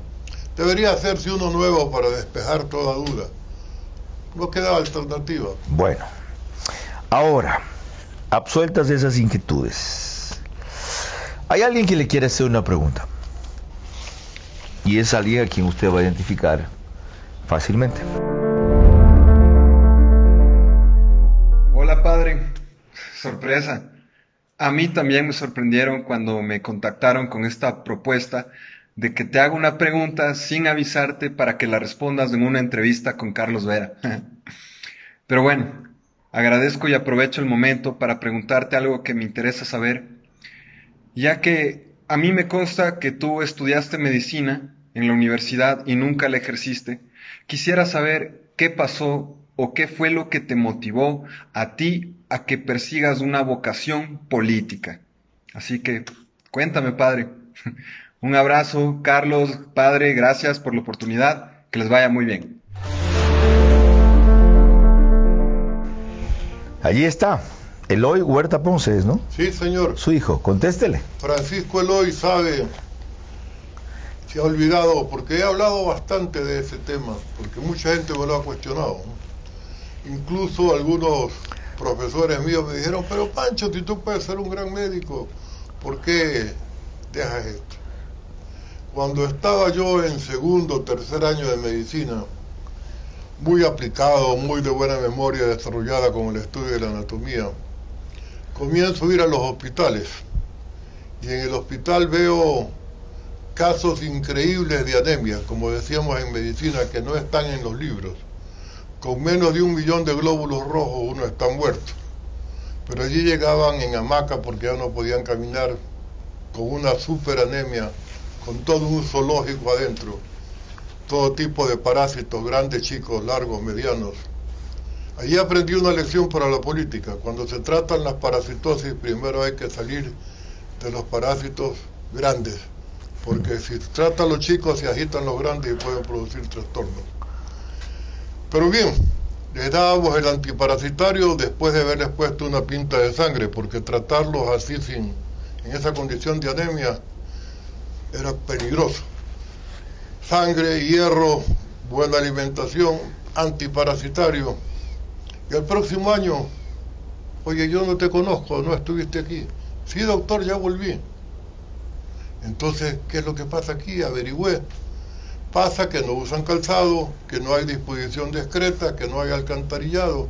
Debería hacerse uno nuevo para despejar toda duda. No queda alternativa. Bueno, ahora, absueltas de esas inquietudes, hay alguien que le quiere hacer una pregunta. Y es alguien a quien usted va a identificar fácilmente. Hola, padre. Sorpresa. A mí también me sorprendieron cuando me contactaron con esta propuesta de que te haga una pregunta sin avisarte para que la respondas en una entrevista con Carlos Vera. Pero bueno, agradezco y aprovecho el momento para preguntarte algo que me interesa saber, ya que a mí me consta que tú estudiaste medicina en la universidad y nunca la ejerciste. Quisiera saber qué pasó o qué fue lo que te motivó a ti a que persigas una vocación política. Así que, cuéntame, padre. Un abrazo, Carlos, padre, gracias por la oportunidad, que les vaya muy bien. Allí está, Eloy Huerta Ponce es, ¿no? Sí, señor. Su hijo, contéstele. Francisco Eloy sabe, se ha olvidado, porque he hablado bastante de ese tema, porque mucha gente me lo ha cuestionado, ¿no? Incluso algunos profesores míos me dijeron, pero Pancho, si tú puedes ser un gran médico, ¿por qué dejas esto? Cuando estaba yo en segundo o tercer año de medicina, muy aplicado, muy de buena memoria, desarrollada con el estudio de la anatomía, comienzo a ir a los hospitales, y en el hospital veo casos increíbles de anemia, como decíamos en medicina, que no están en los libros. Con menos de 1 millón de glóbulos rojos uno está muerto. Pero allí llegaban en hamaca porque ya no podían caminar, con una superanemia, con todo un zoológico adentro, todo tipo de parásitos, grandes, chicos, largos, medianos. Allí aprendí una lección para la política. Cuando se tratan las parasitosis, primero hay que salir de los parásitos grandes, porque si se tratan los chicos, se agitan los grandes y pueden producir trastornos. Pero bien, les dábamos el antiparasitario después de haberles puesto una pinta de sangre, porque tratarlos así en esa condición de anemia era peligroso. Sangre, hierro, buena alimentación, antiparasitario. Y el próximo año, oye, yo no te conozco, no estuviste aquí. Sí, doctor, ya volví. Entonces, ¿qué es lo que pasa aquí? Averigüé. Pasa que no usan calzado, que no hay disposición discreta, que no hay alcantarillado.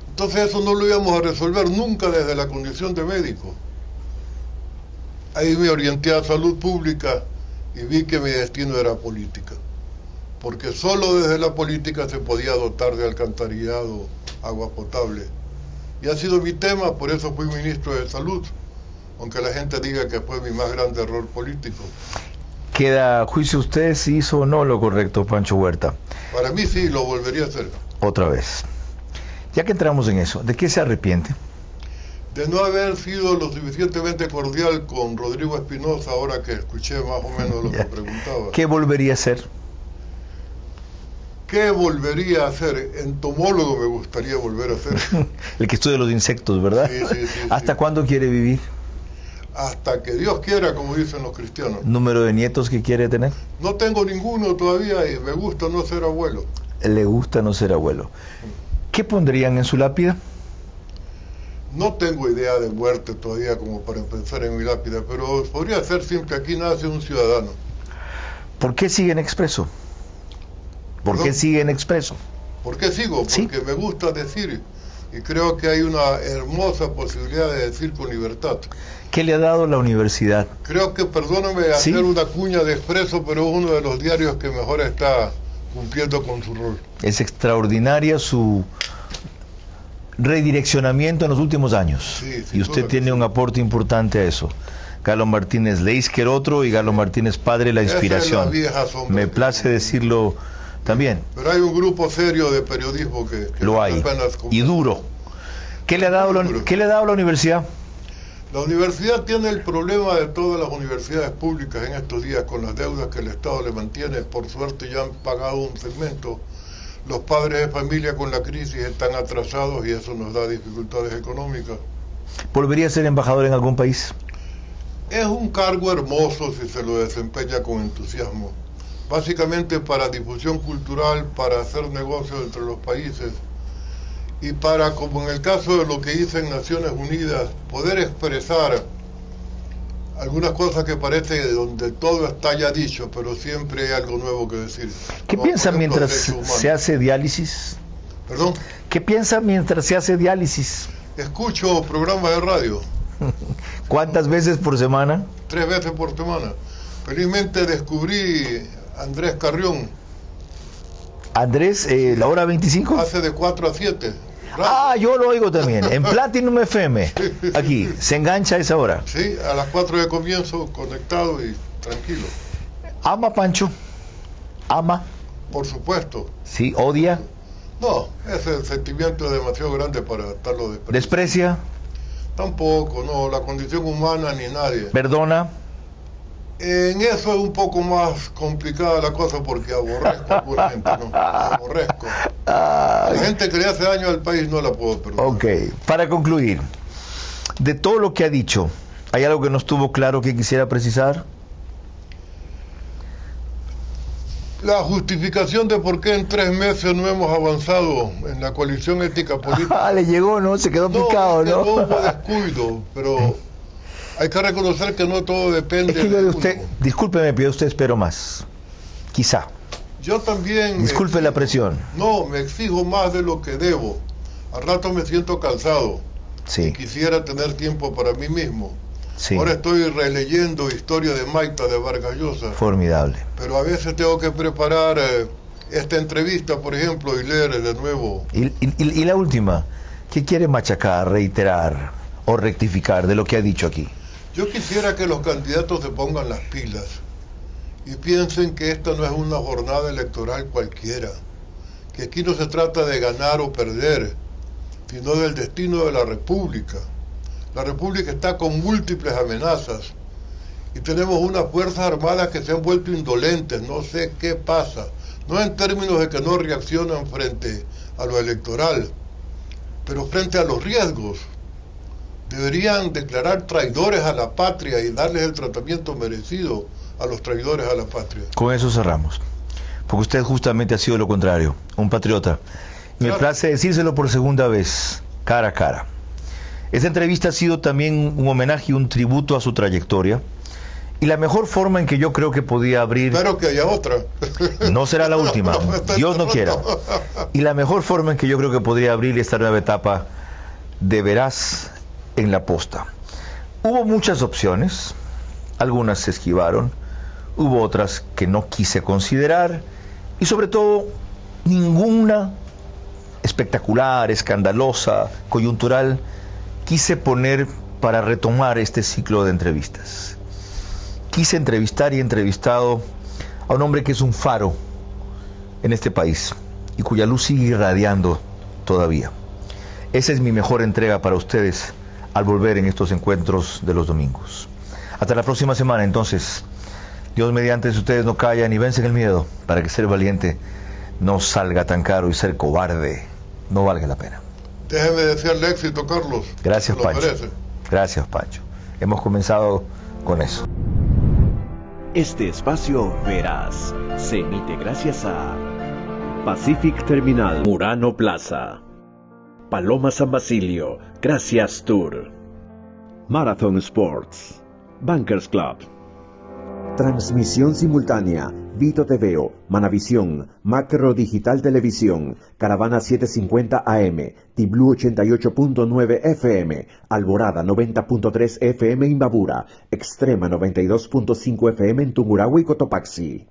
Entonces eso no lo íbamos a resolver nunca desde la condición de médico. Ahí me orienté a salud pública y vi que mi destino era política. Porque solo desde la política se podía dotar de alcantarillado, agua potable. Y ha sido mi tema, por eso fui ministro de Salud, aunque la gente diga que fue mi más grande error político. ¿Queda a juicio usted si hizo o no lo correcto, Pancho Huerta? Para mí sí, lo volvería a hacer. Otra vez. Ya que entramos en eso, ¿de qué se arrepiente? De no haber sido lo suficientemente cordial con Rodrigo Espinosa, ahora que escuché más o menos lo que preguntaba. ¿Qué volvería a hacer? ¿Qué volvería a hacer? Entomólogo me gustaría volver a hacer. El que estudia los insectos, ¿verdad? Sí. ¿Hasta cuándo quiere vivir? Hasta que Dios quiera, como dicen los cristianos. ¿Número de nietos que quiere tener? No tengo ninguno todavía y me gusta no ser abuelo. Le gusta no ser abuelo. ¿Qué pondrían en su lápida? No tengo idea de muerte todavía como para pensar en mi lápida, pero podría ser simple: aquí nace un ciudadano. ¿Por qué sigue en Expreso? ¿Por qué sigue en Expreso? ¿Por qué sigo? Porque me gusta decir, y creo que hay una hermosa posibilidad de decir con libertad. ¿Qué le ha dado la universidad? Creo que, perdóname hacer una cuña de Expreso, pero es uno de los diarios que mejor está cumpliendo con su rol. Es extraordinaria su redireccionamiento en los últimos años. Y usted tiene un aporte importante a eso. Galo Martínez Leisquer otro y Galo Martínez padre, la inspiración. Me place decirlo también. Pero hay un grupo serio de periodismo que lo hay, y duro. ¿Qué le ha dado la universidad? La universidad tiene el problema de todas las universidades públicas en estos días, con las deudas que el Estado le mantiene. Por suerte ya han pagado un segmento. Los padres de familia con la crisis están atrasados y eso nos da dificultades económicas. ¿Volvería a ser embajador en algún país? Es un cargo hermoso si se lo desempeña con entusiasmo. Básicamente para difusión cultural, para hacer negocios entre los países y para, como en el caso de lo que hice en Naciones Unidas, poder expresar algunas cosas que parece donde todo está ya dicho, pero siempre hay algo nuevo que decir. ¿Qué piensa mientras se hace diálisis? ¿Perdón? ¿Qué piensa mientras se hace diálisis? Escucho programas de radio. ¿Cuántas veces por semana? 3 veces por semana. Felizmente descubrí a Andrés Carrión. Andrés, la hora 25. Hace de 4 a 7. Ah, yo lo oigo también, en Platinum FM, aquí, se engancha a esa hora. Sí, a las 4 de comienzo, conectado y tranquilo. ¿Ama Pancho? ¿Ama? Por supuesto. ¿Sí? ¿Odia? No, ese sentimiento es demasiado grande para estarlo despreciando. ¿Desprecia? Tampoco, no, la condición humana ni nadie. ¿Perdona? En eso es un poco más complicada la cosa porque aborrezco a alguna gente, ¿no? Aborrezco. La gente que le hace daño al país no la puedo perdonar. Ok, para concluir, de todo lo que ha dicho, ¿hay algo que no estuvo claro que quisiera precisar? La justificación de por qué en 3 meses no hemos avanzado en la coalición ética política. Le llegó, ¿no? Se quedó picado, ¿no? No fue descuido, pero hay que reconocer que no todo depende es que yo de de usted, discúlpeme, pero usted espero más. Quizá. Yo también... Disculpe la presión. No, me exijo más de lo que debo. Al rato me siento cansado. Sí. Y quisiera tener tiempo para mí mismo. Sí. Ahora estoy releyendo Historia de Maita de Vargas Llosa. Formidable. Pero a veces tengo que preparar esta entrevista, por ejemplo, y leer de nuevo. Y la última, ¿qué quiere machacar, reiterar o rectificar de lo que ha dicho aquí? Yo quisiera que los candidatos se pongan las pilas y piensen que esta no es una jornada electoral cualquiera, que aquí no se trata de ganar o perder, sino del destino de la República. La República está con múltiples amenazas y tenemos unas Fuerzas Armadas que se han vuelto indolentes, no sé qué pasa, no en términos de que no reaccionan frente a lo electoral, pero frente a los riesgos. Deberían declarar traidores a la patria y darles el tratamiento merecido a los traidores a la patria. Con eso cerramos, porque usted justamente ha sido lo contrario, un patriota. Me place decírselo por segunda vez, cara a cara. Esta entrevista ha sido también un homenaje y un tributo a su trayectoria. Y la mejor forma en que yo creo que podía abrir... Espero que haya otra. No será la última, Dios no quiera. Y la mejor forma en que yo creo que podría abrir esta nueva etapa de Veraz en la posta. Hubo muchas opciones, algunas se esquivaron, hubo otras que no quise considerar, y sobre todo, ninguna espectacular, escandalosa, coyuntural, quise poner para retomar este ciclo de entrevistas. Quise entrevistar y entrevistado a un hombre que es un faro en este país y cuya luz sigue irradiando todavía. Esa es mi mejor entrega para ustedes al volver en estos encuentros de los domingos. Hasta la próxima semana, entonces. Dios mediante, si ustedes no callan y vencen el miedo, para que ser valiente no salga tan caro y ser cobarde no valga la pena. Déjeme desearle éxito, Carlos. Gracias, Pancho. Gracias, Pancho. Hemos comenzado con eso. Este espacio Veraz se emite gracias a Pacific Terminal, Murano Plaza, Paloma San Basilio, Gracias Tour, Marathon Sports, Bankers Club. Transmisión simultánea, Vito TVO, Manavisión, Macro Digital Televisión, Caravana 750 AM, Tiblu 88.9 FM, Alborada 90.3 FM Imbabura, Extrema 92.5 FM en Tungurahua y Cotopaxi.